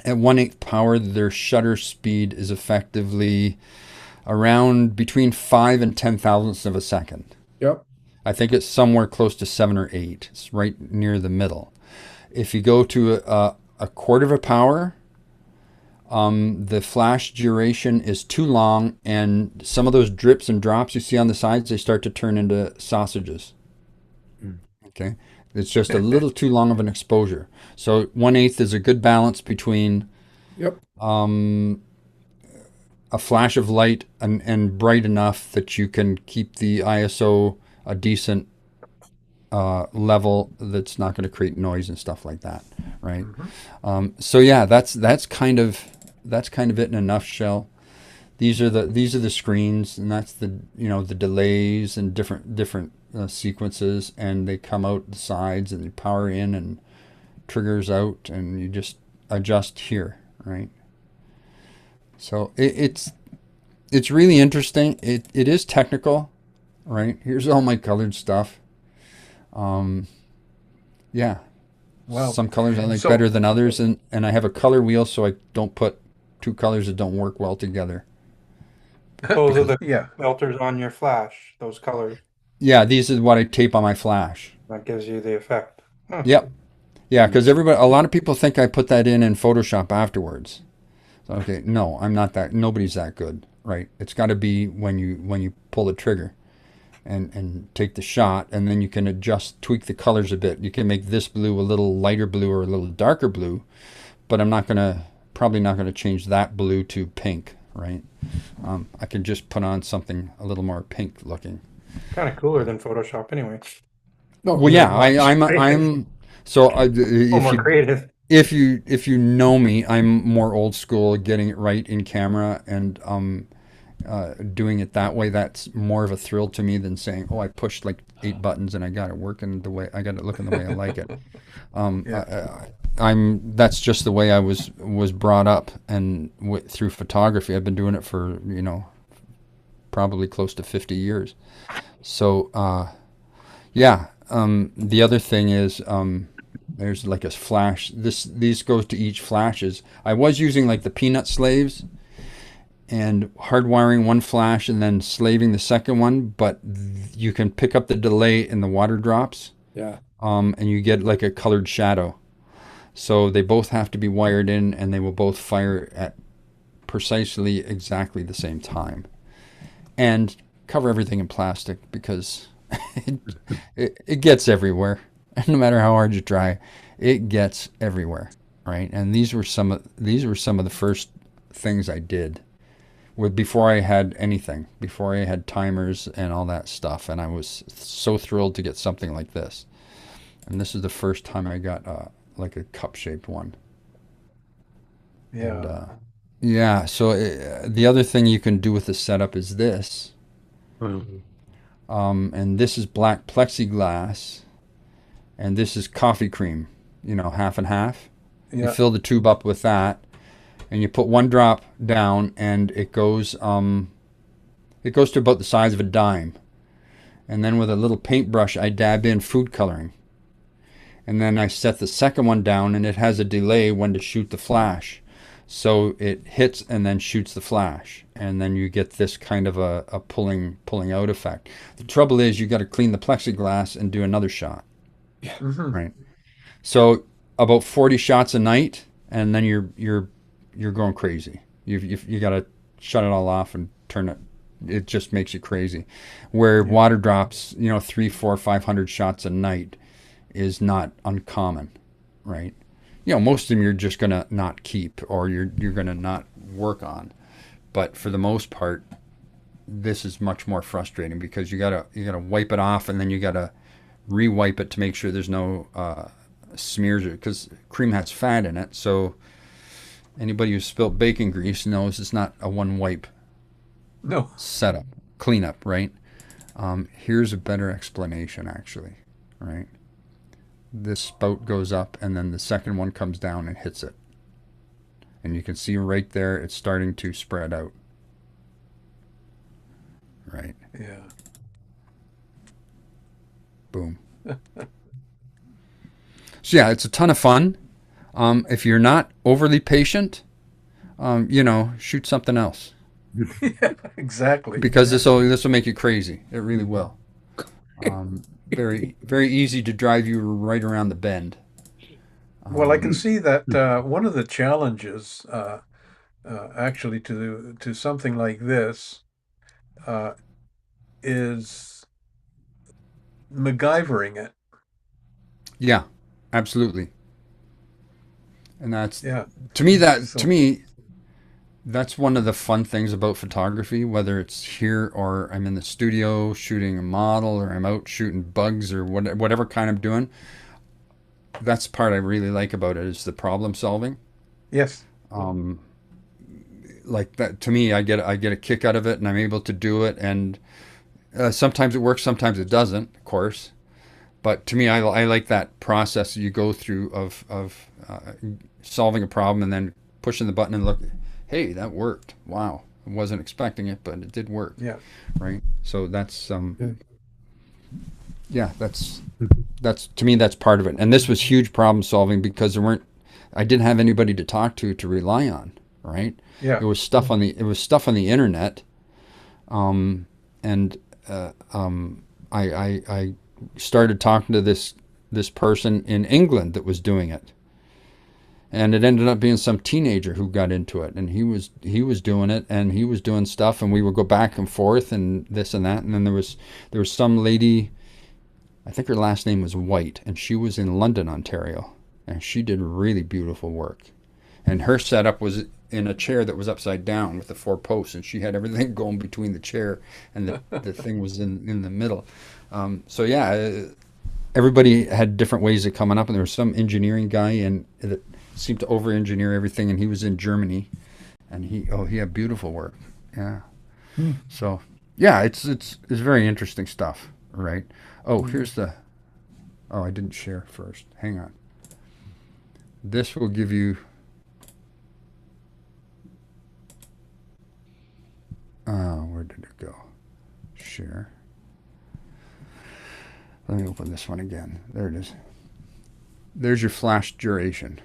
B: At 1/8 power, their shutter speed is effectively around between 5 and 10 thousandths of a second.
E: yep,
B: I think it's somewhere close to 7 or 8. It's right near the middle. If you go to a quarter of a power, the flash duration is too long, and some of those drips and drops you see on the sides, they start to turn into sausages. Okay, it's just a little too long of an exposure. So 1/8 is a good balance between
E: yep.
B: a flash of light and bright enough that you can keep the ISO a decent level that's not going to create noise and stuff like that, right? So yeah, that's kind of it in a nutshell. These are the screens, and that's the delays and different sequences, and they come out the sides, and you power in and triggers out, and you just adjust here, right? So it's really interesting. It is technical, right? Here's all my colored stuff. Yeah.
A: Wow.
B: Some colors I like
A: So,
B: better than others, and I have a color wheel so I don't put two colors that don't work well together.
D: Those are the
A: yeah.
D: filters on your flash, those colors.
B: Yeah, these is what I tape on my flash.
D: That gives you the effect. Huh.
B: Yep. Yeah, because a lot of people think I put that in Photoshop afterwards. So, okay, no, I'm not that. Nobody's that good, right? It's got to be when you pull the trigger and take the shot, and then you can tweak the colors a bit. You can make this blue a little lighter blue or a little darker blue, but I'm probably not gonna change that blue to pink, right? I can just put on something a little more pink looking.
D: Kind of cooler than Photoshop anyway.
E: No,
B: Well, yeah,
E: not much.
B: I'm so
D: A little more creative.
B: if you know me, I'm more old school, getting it right in camera, and doing it that way. That's more of a thrill to me than saying, "Oh, I pushed like 8 buttons and I got it working the way I got it looking the way I like it."
A: Yeah.
B: That's just the way I was brought up, and through photography, I've been doing it for probably close to 50 years. So yeah. The other thing is there's like a flash. These goes to each flashes. I was using like the peanut slaves and hardwiring one flash and then slaving the second one, but you can pick up the delay in the water drops,
E: Yeah,
B: and you get like a colored shadow. So they both have to be wired in, and they will both fire at precisely exactly the same time. And cover everything in plastic, because it gets everywhere. No matter how hard you try, it gets everywhere, right? And these were some of the first things I did before I had anything, before I had timers and all that stuff, and I was so thrilled to get something like this. And this is the first time I got like a cup-shaped one.
A: Yeah.
B: And yeah, so the other thing you can do with the setup is this. And this is black plexiglass, and this is coffee cream, half and half. You
A: Yeah.
B: fill the tube up with that, and you put one drop down, and it goes to about the size of a dime. And then with a little paintbrush, I dab in food coloring. And then I set the second one down, and it has a delay when to shoot the flash. So it hits and then shoots the flash, and then you get this kind of a pulling out effect. The trouble is you got to clean the plexiglass and do another shot,
A: Mhm.
B: right? So about 40 shots a night, and then you're you're going crazy. You got to shut it all off and turn it. It just makes you crazy. Where
A: Yeah.
B: water drops, 3, 4, 500 shots a night is not uncommon, right? Most of them you're just gonna not keep, or you're gonna not work on. But for the most part, this is much more frustrating because you gotta wipe it off, and then you gotta re-wipe it to make sure there's no smears, because cream has fat in it. So anybody who's spilt bacon grease knows it's not a one wipe
A: No.
B: setup cleanup, right? Here's a better explanation, actually, right? This spout goes up, and then the second one comes down and hits it, and you can see right there it's starting to spread out, right?
A: Yeah.
B: Boom. So yeah, it's a ton of fun. If you're not overly patient, shoot something else,
A: Yeah, exactly.
B: because this will make you crazy. It really will. Very very easy to drive you right around the bend.
A: Well, I can
B: Um,
A: see that one of the challenges, actually, to something like this, uh, is MacGyvering it.
B: yeah, absolutely. And that's
A: Yeah.
B: to me that to
A: So,
B: me that's one of the fun things about photography, whether it's here or I'm in the studio shooting a model, or I'm out shooting bugs, or whatever kind I'm doing. That's the part I really like about it, is the problem solving.
A: yes.
B: Um, like that, to me, I get a kick out of it, and I'm able to do it. And sometimes it works, sometimes it doesn't, of course. But to me, I like that process you go through of solving a problem and then pushing the button and look, hey, that worked. Wow, I wasn't expecting it, but it did work,
A: Yeah.
B: right? So that's
E: Yeah.
B: yeah, that's to me that's part of it. And this was huge problem solving because I didn't have anybody to talk to rely on, right?
A: Yeah.
B: It was stuff on the internet, um, and I started talking to this person in England that was doing it, and it ended up being some teenager who got into it, and he was doing it, and he was doing stuff, and we would go back and forth and this and that. And then there was some lady, I think her last name was White, and she was in London, Ontario, and she did really beautiful work. And her setup was in a chair that was upside down with the four posts, and she had everything going between the chair, and the thing was in the middle. So yeah, everybody had different ways of coming up, and there was some engineering guy and that seemed to over-engineer everything, and he was in Germany, and he had beautiful work. Yeah.
E: Hmm.
B: So yeah, it's very interesting stuff, right? Oh, here's the. Oh, I didn't share first. Hang on. This will give you. Oh, where did it go? Share. Let me open this one again. There it is. There's your flash duration.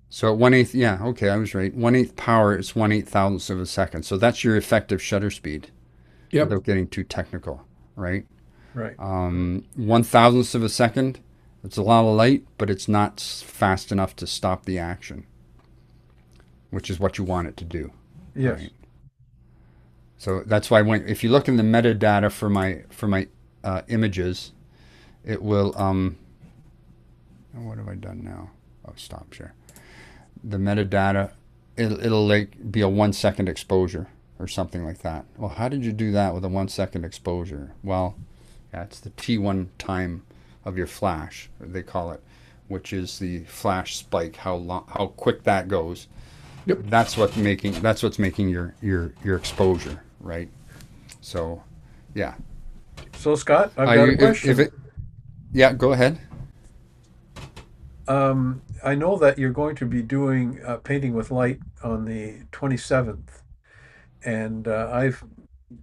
B: So at 1/8, yeah, okay, I was right. 1/8 power is 1/8 thousandths of a second. So that's your effective shutter speed,
E: Yep.
B: without getting too technical, right?
A: Right.
B: 1,000th of a second. It's a lot of light, but it's not fast enough to stop the action, which is what you want it to do,
A: Yes.
B: right? So that's why if you look in the metadata for my images, it will oh, what have I done now? Oh, stop share. The metadata, it'll like be a 1 second exposure or something like that. Well, how did you do that with a 1 second exposure? Well, yeah, it's the T1 time of your flash, they call it, which is the flash spike, how quick that goes.
E: Yep.
B: That's what's making your exposure, right? So, yeah.
A: So, Scott, I've got a question.
B: Yeah, go ahead.
A: I know that you're going to be doing painting with light on the 27th, and I've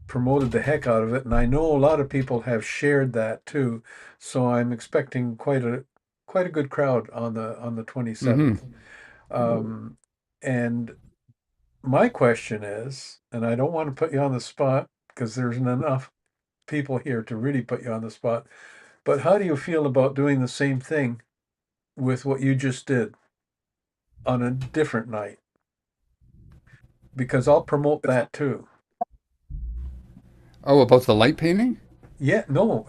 A: promoted the heck out of it, and I know a lot of people have shared that too. So I'm expecting quite a good crowd on the
B: Mm-hmm.
A: 27th. Um, and my question is, and I don't want to put you on the spot because there's not enough people here to really put you on the spot, but how do you feel about doing the same thing with what you just did on a different night? because I'll promote that too.
B: Oh, about the light painting?
A: Yeah, no,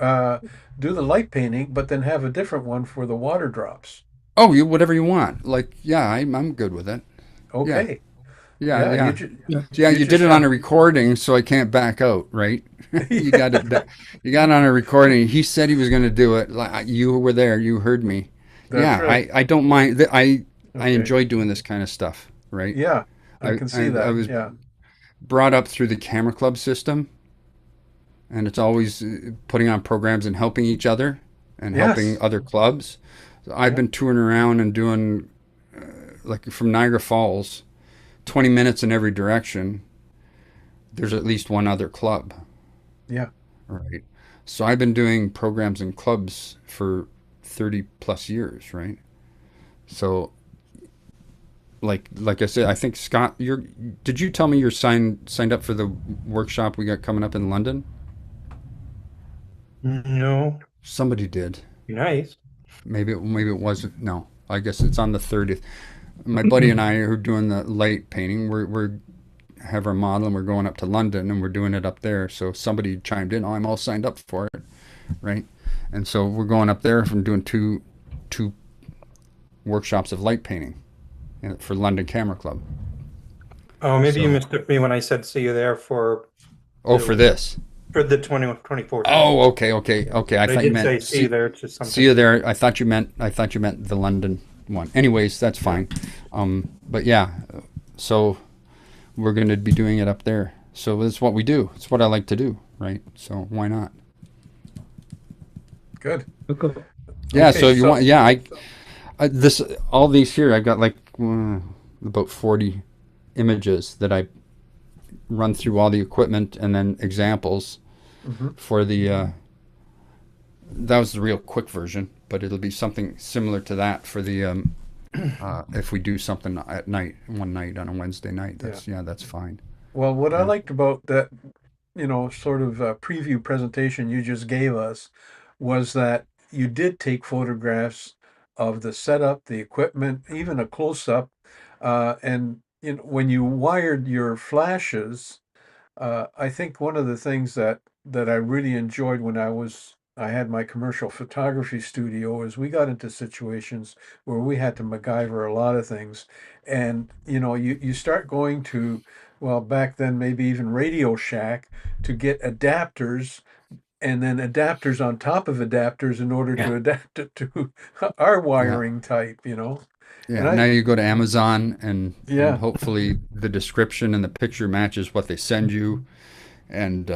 A: do the light painting, but then have a different one for the water drops.
B: Oh, you whatever you want. Like, yeah, I'm good with it. Yeah,
A: Okay.
B: yeah,
A: Yeah,
B: yeah.
E: Yeah.
B: Yeah,
A: you
B: you did
A: just
B: it on
A: have
B: a recording, so I can't back out, right? You got
A: yeah,
B: it. You got it on a recording. He said he was going to do it. Like you were there. You heard me.
A: that's
B: Yeah,
A: right.
B: I don't mind. I
A: Okay.
B: enjoy doing this kind of stuff, right?
A: Yeah, I
B: I
A: can
B: I,
A: see
B: I
A: that.
B: was
A: Yeah.
B: brought up through the camera club system, and it's always putting on programs and helping each other and helping
A: Yes.
B: other clubs. So I've
A: Yeah.
B: been touring around and doing like from Niagara Falls, 20 minutes in every direction. There's at least one other club,
A: Yeah.
B: right? So I've been doing programs in clubs for 30 plus years, right? So like I said, I think Scott, you're did you tell me you're signed up for the workshop we got coming up in London?
D: No,
B: Somebody did.
D: nice.
B: Maybe it wasn't. No, I guess it's on the 30th. My buddy and I are doing the light painting. We're have our model and we're going up to London and we're doing it up there. So somebody chimed in. Oh, I'm all signed up for it, right? And so we're going up there from doing two workshops of light painting for London Camera Club.
D: Oh, maybe you
B: So
D: mistook me when I said see you there
B: oh, for
D: the
B: this.
D: for the 24th one.
B: Oh, okay. I
D: But I
B: thought you
D: did say
B: meant
D: see you there. It's just
B: see
D: something.
B: you there. I thought you meant the London one. Anyways, that's fine. But yeah, so we're going to be doing it up there. So that's what we do. It's what I like to do, right? So why not?
A: Good.
C: Okay.
B: Yeah.
A: Okay.
B: So you want?
A: So
B: Yeah. This all these here. I've got like about 40 images that I run through all the equipment and then examples
A: mhm.
B: for the. That was the real quick version, but it'll be something similar to that for the if we do something at night, one night on a Wednesday night.
A: Yeah.
B: That's fine.
A: Well, what I
B: Yeah.
A: liked about that, sort of preview presentation you just gave us was that you did take photographs of the setup, the equipment, even a close up, and when you wired your flashes. I think one of the things that I really enjoyed when I had my commercial photography studio is we got into situations where we had to MacGyver a lot of things, and you start going to, well, back then maybe even Radio Shack to get adapters and then adapters on top of adapters in order
E: Yeah.
A: to adapt it to our
B: Yeah.
A: wiring type, and
B: Yeah. Now you go to Amazon and
A: yeah,
B: hopefully the description and the picture matches what they send you and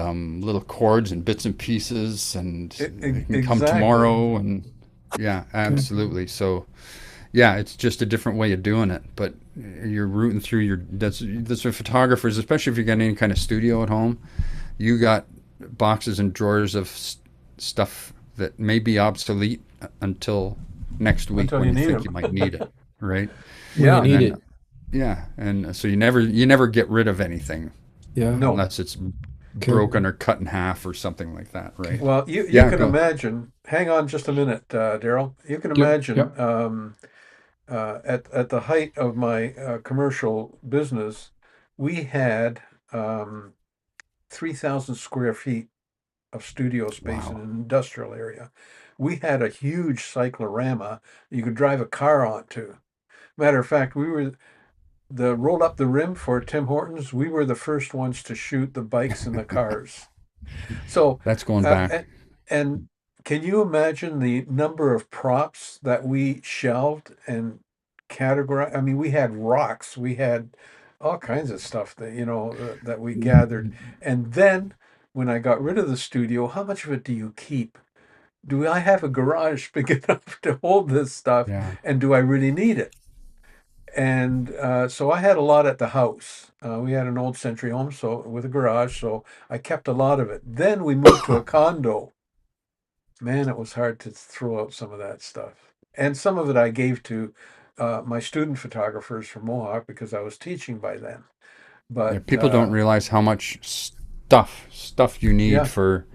B: little chords and bits and pieces and it can come
A: exactly.
B: tomorrow and yeah,
E: Okay.
B: absolutely. So yeah, it's just a different way of doing it, but you're rooting through that's what photographers, especially if you got any kind of studio at home, you got boxes and drawers of stuff that may be obsolete until next week
A: Until
B: when
A: you
B: you
A: need
B: think
A: them.
B: you might need it, right?
E: When you
A: Yeah,
B: And
E: need
B: then
E: it.
B: yeah, and so you never get rid of anything
E: Yeah.
A: no.
B: unless it's
E: Okay.
B: broken or cut in half or something like that, right?
E: Okay.
A: Well, you
B: Yeah,
A: can
B: go.
A: imagine. Hang on just a minute, Daryl. You can
E: Yep.
A: imagine
E: Yep.
A: at the height of my commercial business, we had 3,000 square feet of studio space in
B: Wow.
A: an industrial area. We had a huge cyclorama you could drive a car onto. Matter of fact, we were the roll up the rim for Tim Hortons. We were the first ones to shoot the bikes and the cars. So,
B: That's going
A: uh,
B: back.
A: and, and can you imagine the number of props that we shelved and categorized? I mean, we had rocks, we had all kinds of stuff that that we gathered. And then when I got rid of the studio, how much of it do you keep? Do I have a garage big enough to hold this stuff?
B: Yeah.
A: And do I really need it? And so I had a lot at the house. We had an old century home, so with a garage, so I kept a lot of it. Then we moved to a condo. Man, it was hard to throw out some of that stuff. And some of it I gave to my student photographers from Mohawk because I was teaching by then.
B: Yeah,
A: But
B: people don't realize how much stuff you need
A: yeah,
B: for,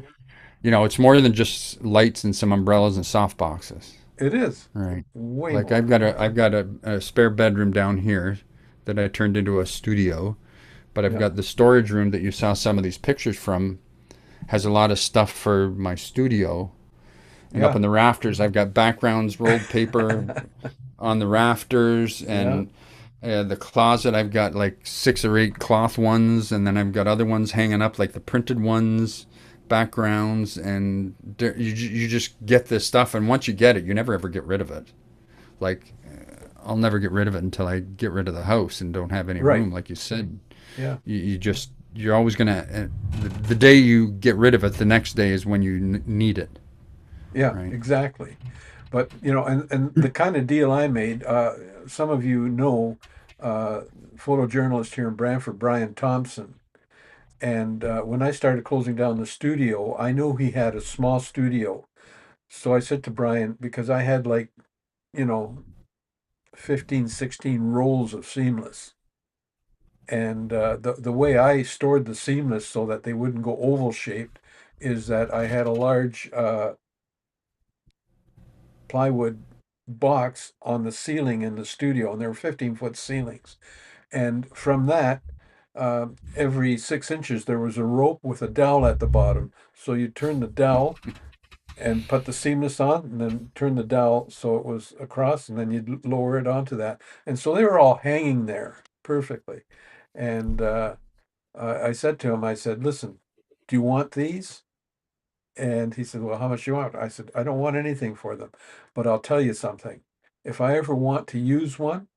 B: it's more than just lights and some umbrellas and soft boxes,
A: it is
B: right?
A: way
B: Like
A: more.
B: I've got a spare bedroom down here that I turned into a studio, But I've
A: Yeah.
B: got the storage room that you saw some of these pictures from has a lot of stuff for my studio. And up
A: Yeah.
B: in the rafters, I've got backgrounds, rolled paper on the rafters,
A: Yeah.
B: and the closet. I've got like 6 or 8 cloth ones, and then I've got other ones hanging up, like the printed ones, backgrounds, and you just get this stuff, and once you get it, you never ever get rid of it. Like I'll never get rid of it until I get rid of the house and don't have any
A: Right.
B: room, like you said.
A: Yeah.
B: You're always gonna the day you get rid of it, the next day is when you need it,
A: Yeah,
B: right?
A: exactly. But and the kind of deal I made, some of you know, uh, photojournalist here in Brantford, Brian Thompson. And when I started closing down the studio, I knew he had a small studio. So I said to Brian, because I had like, you know, 15, 16 rolls of seamless. And the way I stored the seamless so that they wouldn't go oval shaped is that I had a large plywood box on the ceiling in the studio, and there were 15-foot ceilings. And from that, every 6 inches, there was a rope with a dowel at the bottom. So you turn the dowel and put the seamless on, and then turn the dowel so it was across, and then you'd lower it onto that. And so they were all hanging there perfectly. And I said to him, I said, listen, do you want these? And he said, well, how much do you want? I said, I don't want anything for them, but I'll tell you something. If I ever want to use one,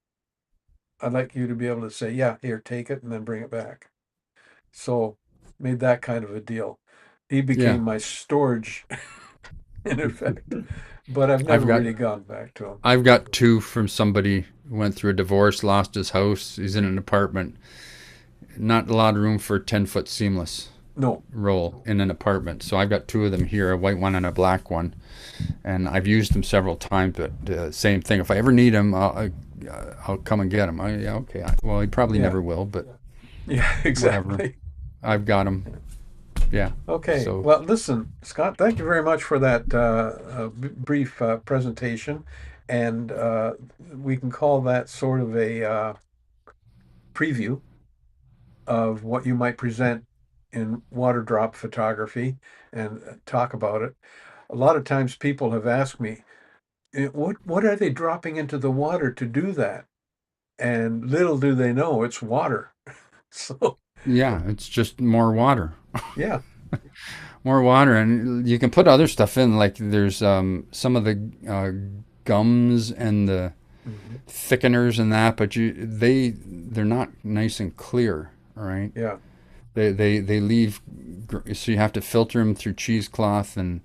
A: I'd like you to be able to say, yeah, here, take it, and then bring it back. So made that kind of a deal. He
B: Yeah,
A: became my storage in effect, but I've
B: I've
A: never
B: got
A: really gone back to him.
B: I've got two from somebody who went through a divorce, lost his house. He's in an apartment. Not a lot of room for a 10-foot seamless
A: No,
B: roll in an apartment. So I've got two of them here, a white one and a black one. And I've used them several times, but same thing. If I ever need them, I'll come and get them. Yeah, okay. Well, he probably
A: yeah,
B: never will, but
A: yeah,
B: whatever.
A: exactly.
B: I've got them. Yeah.
A: Okay,
B: So
A: well, listen, Scott, thank you very much for that brief presentation. And we can call that sort of a preview of what you might present in water drop photography and talk about it. A lot of times people have asked me, what are they dropping into the water to do that? And little do they know it's water. So,
B: yeah, it's just more water.
A: yeah.
B: More water, and you can put other stuff in. Like there's some of the gums and the
A: Mhm.
B: thickeners and that, but they're not nice and clear. All right,
A: Yeah.
B: they leave, so you have to filter them through cheesecloth and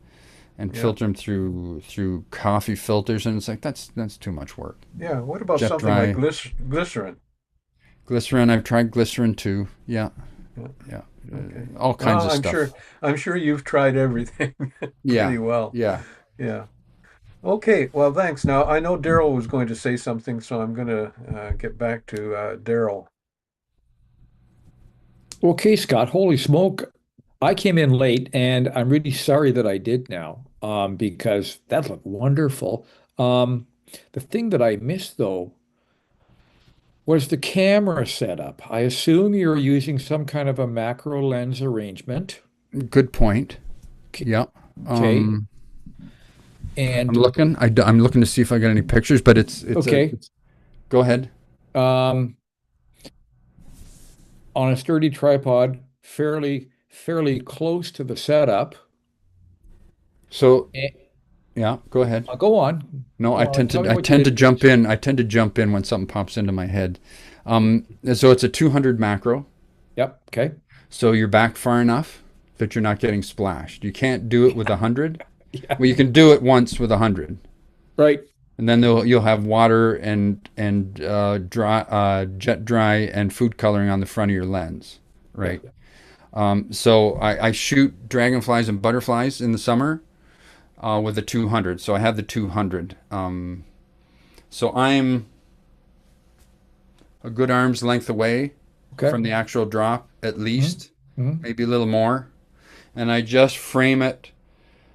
A: Yeah.
B: filter them through coffee filters, and it's like that's too much work.
A: Yeah. What about
B: Jet
A: something like
B: dry
A: glycerin?
B: glycerin. I've tried glycerin too. Yeah,
A: Yeah.
B: yeah,
A: Okay.
B: all kinds
A: Well,
B: of
A: I'm
B: stuff.
A: sure I'm sure you've tried everything
B: Yeah,
A: pretty well.
B: yeah.
A: Yeah. Okay. Well, thanks. Now, I know Daryl was going to say something, so I'm going to get back to Daryl.
E: Okay, Scott, holy smoke. I came in late and I'm really sorry that I did now, because that looked wonderful. Um, the thing that I missed though was the camera setup. I assume you're using some kind of a macro lens arrangement.
B: Good point.
E: K-
B: Yeah.
E: Okay.
B: Um, I'm
E: And
B: looking. I'm looking to see if I got any pictures, but
E: okay.
B: it's. Go ahead.
E: Um, on a sturdy tripod, fairly close to the setup.
B: So
E: Eh,
B: yeah, go ahead.
E: go on.
B: No,
E: Go on. Tell me
B: I
E: what you
B: tend to
E: did,
B: jump
E: please.
B: in. I tend to jump in when something pops into my head. So it's a 200 macro.
E: Yep. Okay.
B: So you're back far enough that you're not getting splashed. You can't do it with 100.
E: Yeah.
B: Well, you can do it once with 100,
E: Right.
B: and then you'll have water and jet dry and food coloring on the front of your lens,
E: Yeah.
B: right? So I shoot dragonflies and butterflies in the summer with the 200. So I have the 200. So I'm a good arm's length away
E: Okay.
B: from the actual drop, at
E: hmm
B: least,
E: hmm
B: maybe a little more. And I just frame it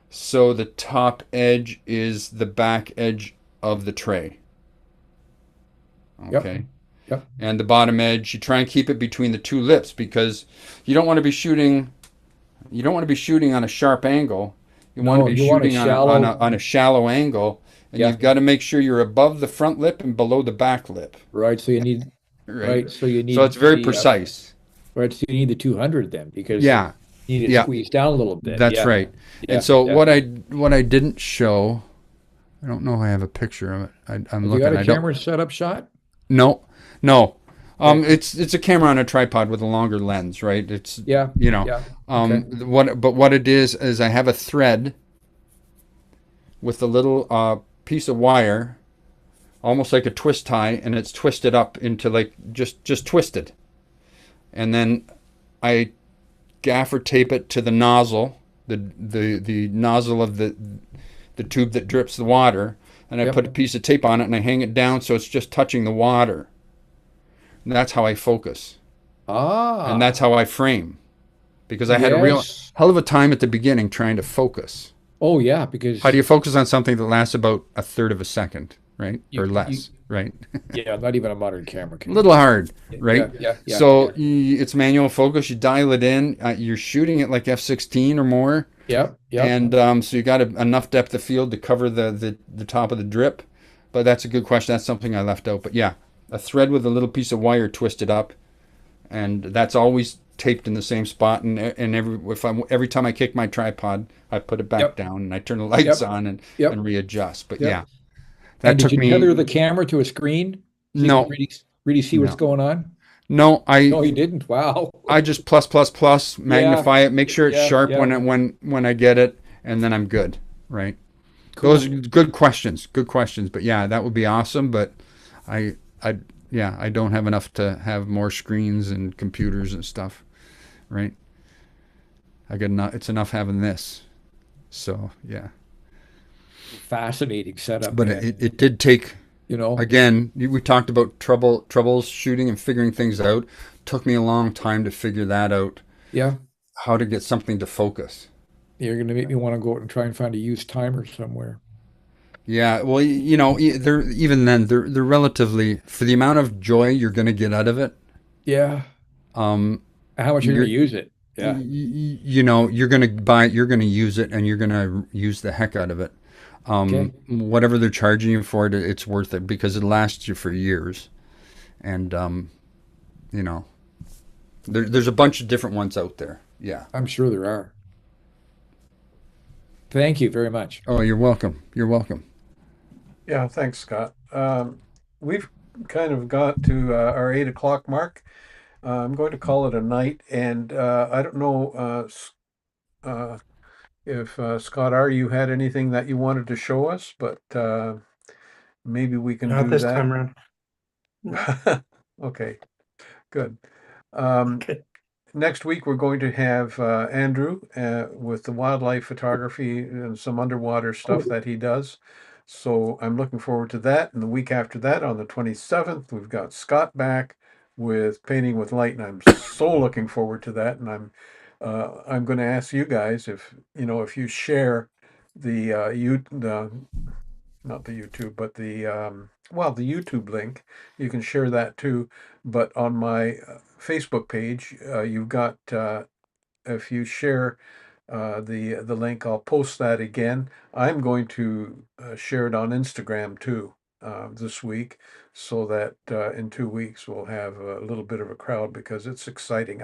B: so the top edge is the back edge of the tray.
E: Yep.
B: Okay.
E: Yep.
B: And the bottom edge, you try and keep it between the two lips because you don't want to be shooting. You don't want to be shooting on a sharp angle. You want to
E: No,
B: be
E: you want a
B: shooting
E: shallow.
B: on a shallow angle, and
E: Yeah.
B: you've got to make sure you're above the front lip and below the back lip,
E: Right. So you need.
B: right?
E: Right. So you
B: So it's
E: need
B: very
E: the.
B: precise.
E: Right. So you need the 200 then because
B: Yeah,
E: you need it
B: yeah,
E: squeezed down a little bit.
B: that's
E: Yeah.
B: right. And
E: Yeah.
B: so
E: Yeah.
B: what I didn't show, I don't know if I have a picture of it. I'm
E: Have you got
B: looking.
E: a
B: I don't.
E: camera setup shot?
B: No, no.
E: Okay.
B: It's a camera on a tripod with a longer lens, right? It's
E: Yeah.
B: you know,
E: Yeah. Okay.
B: what it is I have a thread with a little piece of wire, almost like a twist tie, and it's twisted up into like just twisted, and then I gaffer tape it to the nozzle, the nozzle of the tube that drips the water, and I
E: Yep.
B: put a piece of tape on it and I hang it down so it's just touching the water. And that's how I focus. And that's
E: Ah.
B: how I frame. Because I had a real
E: Yes.
B: hell of a time at the beginning trying to focus.
E: Oh yeah,
B: How do
E: because
B: you focus on something that lasts about a third of a second, right?
E: you
B: Or
E: you
B: less, right?
E: yeah, not even a modern camera
B: A
E: can.
B: little hard,
E: Yeah.
B: right?
E: Yeah. Yeah.
B: So
E: Yeah.
B: it's manual focus. You dial it in. You're shooting it like f/16 or more.
E: Yep. Yep.
B: And so you got enough depth of field to cover the top of the drip. But that's a good question. That's something I left out. But yeah, a thread with a little piece of wire twisted up, and that's always taped in the same spot. And every time I kick my tripod, I put it back
E: Yep.
B: down and I turn the lights
E: Yep.
B: on
E: Yep.
B: and readjust. But
E: Yep.
B: yeah,
E: And
B: that
E: did
B: took
E: you tether
B: me
E: the camera to a screen so you could
B: no,
E: really see what's
B: no,
E: going on?
B: no.
E: No, you didn't. Wow.
B: I just plus
E: Yeah.
B: magnify it, make sure it's
E: Yeah.
B: sharp
E: Yeah.
B: when I get it, and then I'm good, right? Those are
E: Cool.
B: good questions. Good questions. But yeah, that would be awesome. But I yeah, I don't have enough to have more screens and computers and stuff, right? I get enough. It's enough having this. So yeah.
E: Fascinating setup,
B: But
E: man.
B: it did take
E: You know?
B: again. We talked about troubleshooting and figuring things out. Took me a long time to figure that out.
E: Yeah.
B: How to get something to focus.
E: You're gonna make me want to go out and try and find a used timer somewhere.
B: Yeah, well, they're even then they're relatively for the amount of joy you're going to get out of it.
E: Yeah.
B: Um,
E: How much you're
B: you're
E: gonna use it? Yeah.
B: you're going to buy it, you're going to use it, and you're going to use the heck out of it.
E: Okay.
B: Whatever they're charging you for it, it's worth it because it lasts you for years. And you know, there's a bunch of different ones out there. Yeah.
E: I'm sure there are. Thank you very much.
B: Oh, you're welcome. You're welcome.
A: Yeah, thanks, Scott. We've kind of got to our 8 o'clock mark. I'm going to call it a night, and I don't know if Scott R. you had anything that you wanted to show us, but maybe we can
D: Not
A: do
D: this time around.
A: that. Okay, good. Um,
D: Okay.
A: Next week, we're going to have Andrew with the wildlife photography and some underwater stuff that he does. So I'm looking forward to that. And the week after that, on the 27th, we've got Scott back with painting with light, and I'm so looking forward to that. And I'm going to ask you guys if if you share the not the YouTube, but the YouTube link. You can share that too. But on my Facebook page, you've got if you share the link, I'll post that again. I'm going to share it on Instagram too this week, so that in 2 weeks we'll have a little bit of a crowd because it's exciting.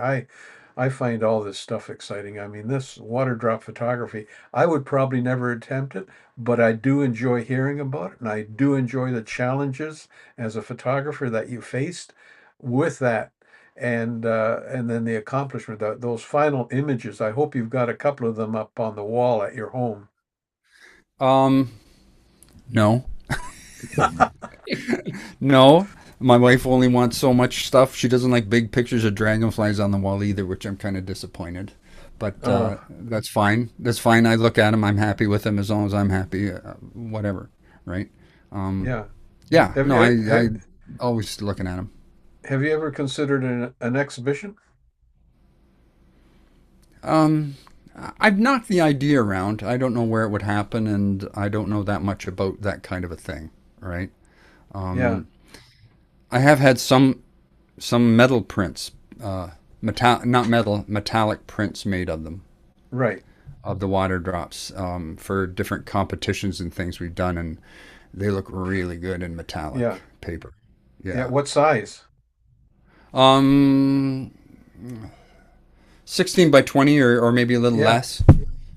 A: I find all this stuff exciting. I mean, this water drop photography, I would probably never attempt it, but I do enjoy hearing about it, and I do enjoy the challenges as a photographer that you faced with that, and then the accomplishment, those final images. I hope you've got a couple of them up on the wall at your home.
B: Um, no. No, my wife only wants so much stuff. She doesn't like big pictures of dragonflies on the wall either, which I'm kind of disappointed. But
A: Uh,
B: that's fine. That's fine. I look at them. I'm happy with them as long as I'm happy. Whatever, right? Um,
A: yeah.
B: yeah.
A: Have
B: No,
A: you
B: I always looking at them.
A: have you ever considered an exhibition?
B: Um, I've knocked the idea around. I don't know where it would happen, and I don't know that much about that kind of a thing, right?
A: Yeah.
B: Um, I have had some metal prints, not metal, metallic prints made of them,
A: Right.
B: of the water drops, for different competitions and things we've done, and they look really good in metallic
A: Yeah.
B: paper.
A: Yeah.
B: Yeah.
A: What size?
B: Um, 16 by 20, or maybe a little
A: Yeah.
B: less,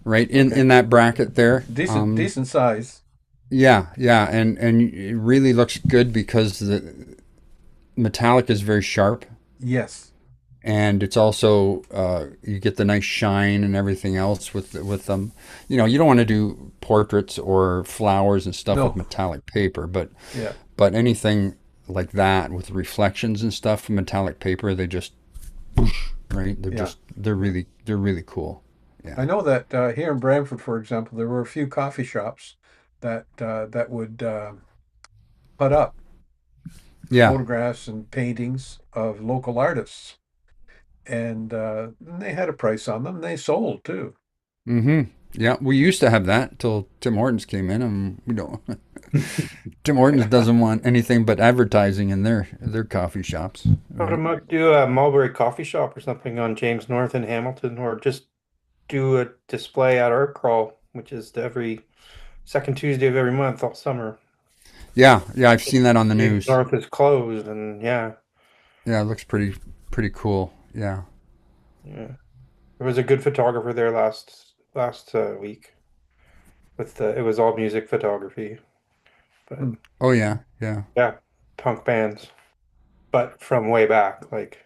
B: right
A: Okay.
B: in that bracket there.
A: Decent size.
B: Yeah, yeah, and it really looks good because the metallic is very sharp,
A: Yes.
B: and it's also you get the nice shine and everything else with them. You don't want to do portraits or flowers and stuff with
A: No.
B: metallic paper, but
A: Yeah.
B: anything like that with reflections and stuff from metallic paper, they just right.
A: Yeah.
B: They're really cool.
A: I
B: Yeah,
A: know that here in Brantford, for example, there were a few coffee shops that would put up
B: yeah.
A: photographs and paintings of local artists, and they had a price on them. They sold too.
B: Mm-hmm. Yeah, we used to have that till Tim Hortons came in, and we don't. Tim Hortons doesn't want anything but advertising in their coffee shops,
D: How
B: right?
D: to do a Mulberry coffee shop or something on James North in Hamilton, or just do a display at Art Crawl, which is every second Tuesday of every month all summer.
B: Yeah, yeah, I've seen that on the
D: James
B: news.
D: North is closed, and yeah,
B: Yeah, it looks pretty cool. Yeah.
D: yeah. There was a good photographer there last week with it was all music photography, but
A: Hmm.
B: Oh yeah, yeah.
D: yeah, punk bands, but from way back, like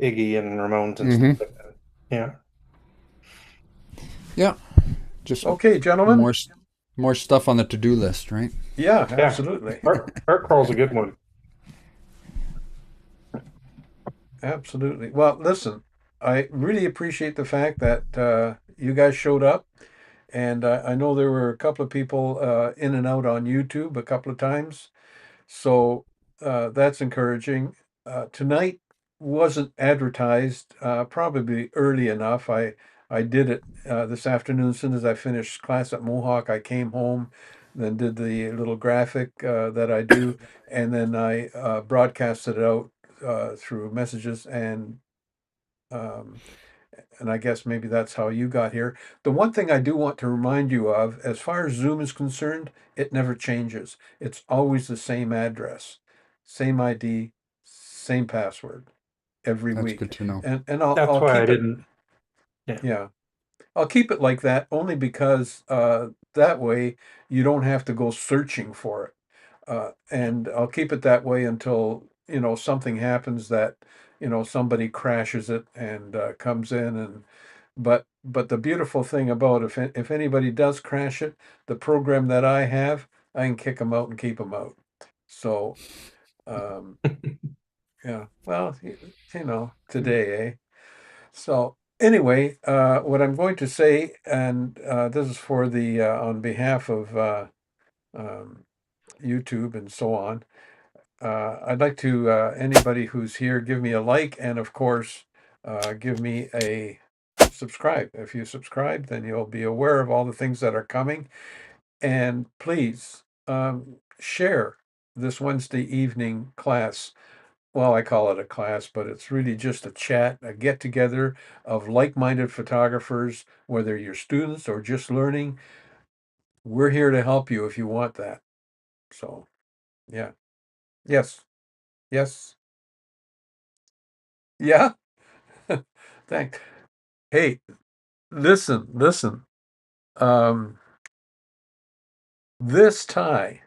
D: Iggy and Ramones and stuff
B: Mm-hmm.
D: like that. Yeah,
B: Yeah. Just
A: Okay, gentlemen.
B: more s- more stuff on the to-do list, right?
A: Yeah,
D: yeah.
A: absolutely.
D: Art Crawl's a good one.
A: Absolutely. Well, listen, I really appreciate the fact that you guys showed up. And I know there were a couple of people in and out on YouTube a couple of times. So that's encouraging. Tonight wasn't advertised, probably early enough. I did it this afternoon as soon as I finished class at Mohawk. I came home, then did the little graphic that I do, and then I broadcasted it out through messages um, and I guess maybe that's how you got here. The one thing I do want to remind you of, as far as Zoom is concerned, it never changes. It's always the same address, same ID, same password every
B: That's
A: week.
B: good to know.
A: And I'll
D: That's
A: I'll
D: why I
A: keep it,
D: didn't. Yeah.
A: yeah. I'll keep it like that only because that way you don't have to go searching for it. And I'll keep it that way until, something happens that, somebody crashes it and comes in and but the beautiful thing about if anybody does crash it, the program that I have, I can kick them out and keep them out. So, um, yeah, well, today, eh? So anyway, what I'm going to say, and this is for the on behalf of um, YouTube and so on. I'd like to anybody who's here give me a like, and of course, give me a subscribe. If you subscribe, then you'll be aware of all the things that are coming. And please share this Wednesday evening class. Well, I call it a class, but it's really just a chat, a get together of like minded photographers, whether you're students or just learning. We're here to help you if you want that. So, yeah. Yes. Yes. Yeah. Thanks. Hey, listen. Um, this tie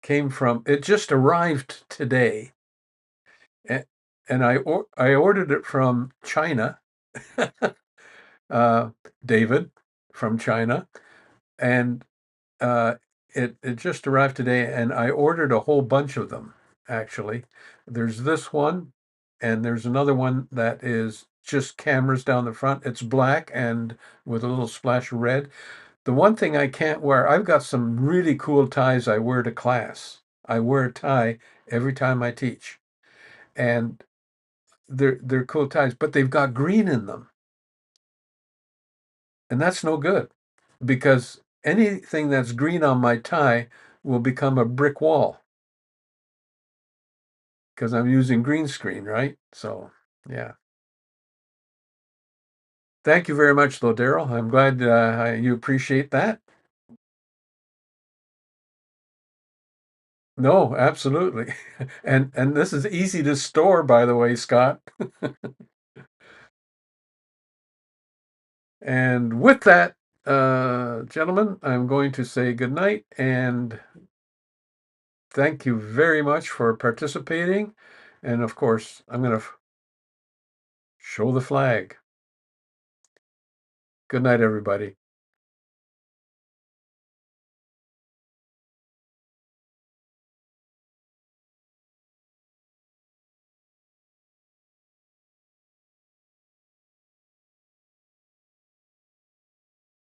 A: came from, it just arrived today. And, I ordered it from China. uh, David from China. And uh, it just arrived today, and I ordered a whole bunch of them, actually. There's this one, and there's another one that is just cameras down the front. It's black and with a little splash of red. The one thing I can't wear, I've got some really cool ties I wear to class. I wear a tie every time I teach, and they're cool ties, but they've got green in them, and that's no good because anything that's green on my tie will become a brick wall because I'm using green screen, right? So, yeah. Thank you very much, though, Daryl. I'm glad you appreciate that. No, absolutely. And this is easy to store, by the way, Scott. And with that, gentlemen, I'm going to say good night and thank you very much for participating. And of course, I'm going to show the flag. Good night, everybody.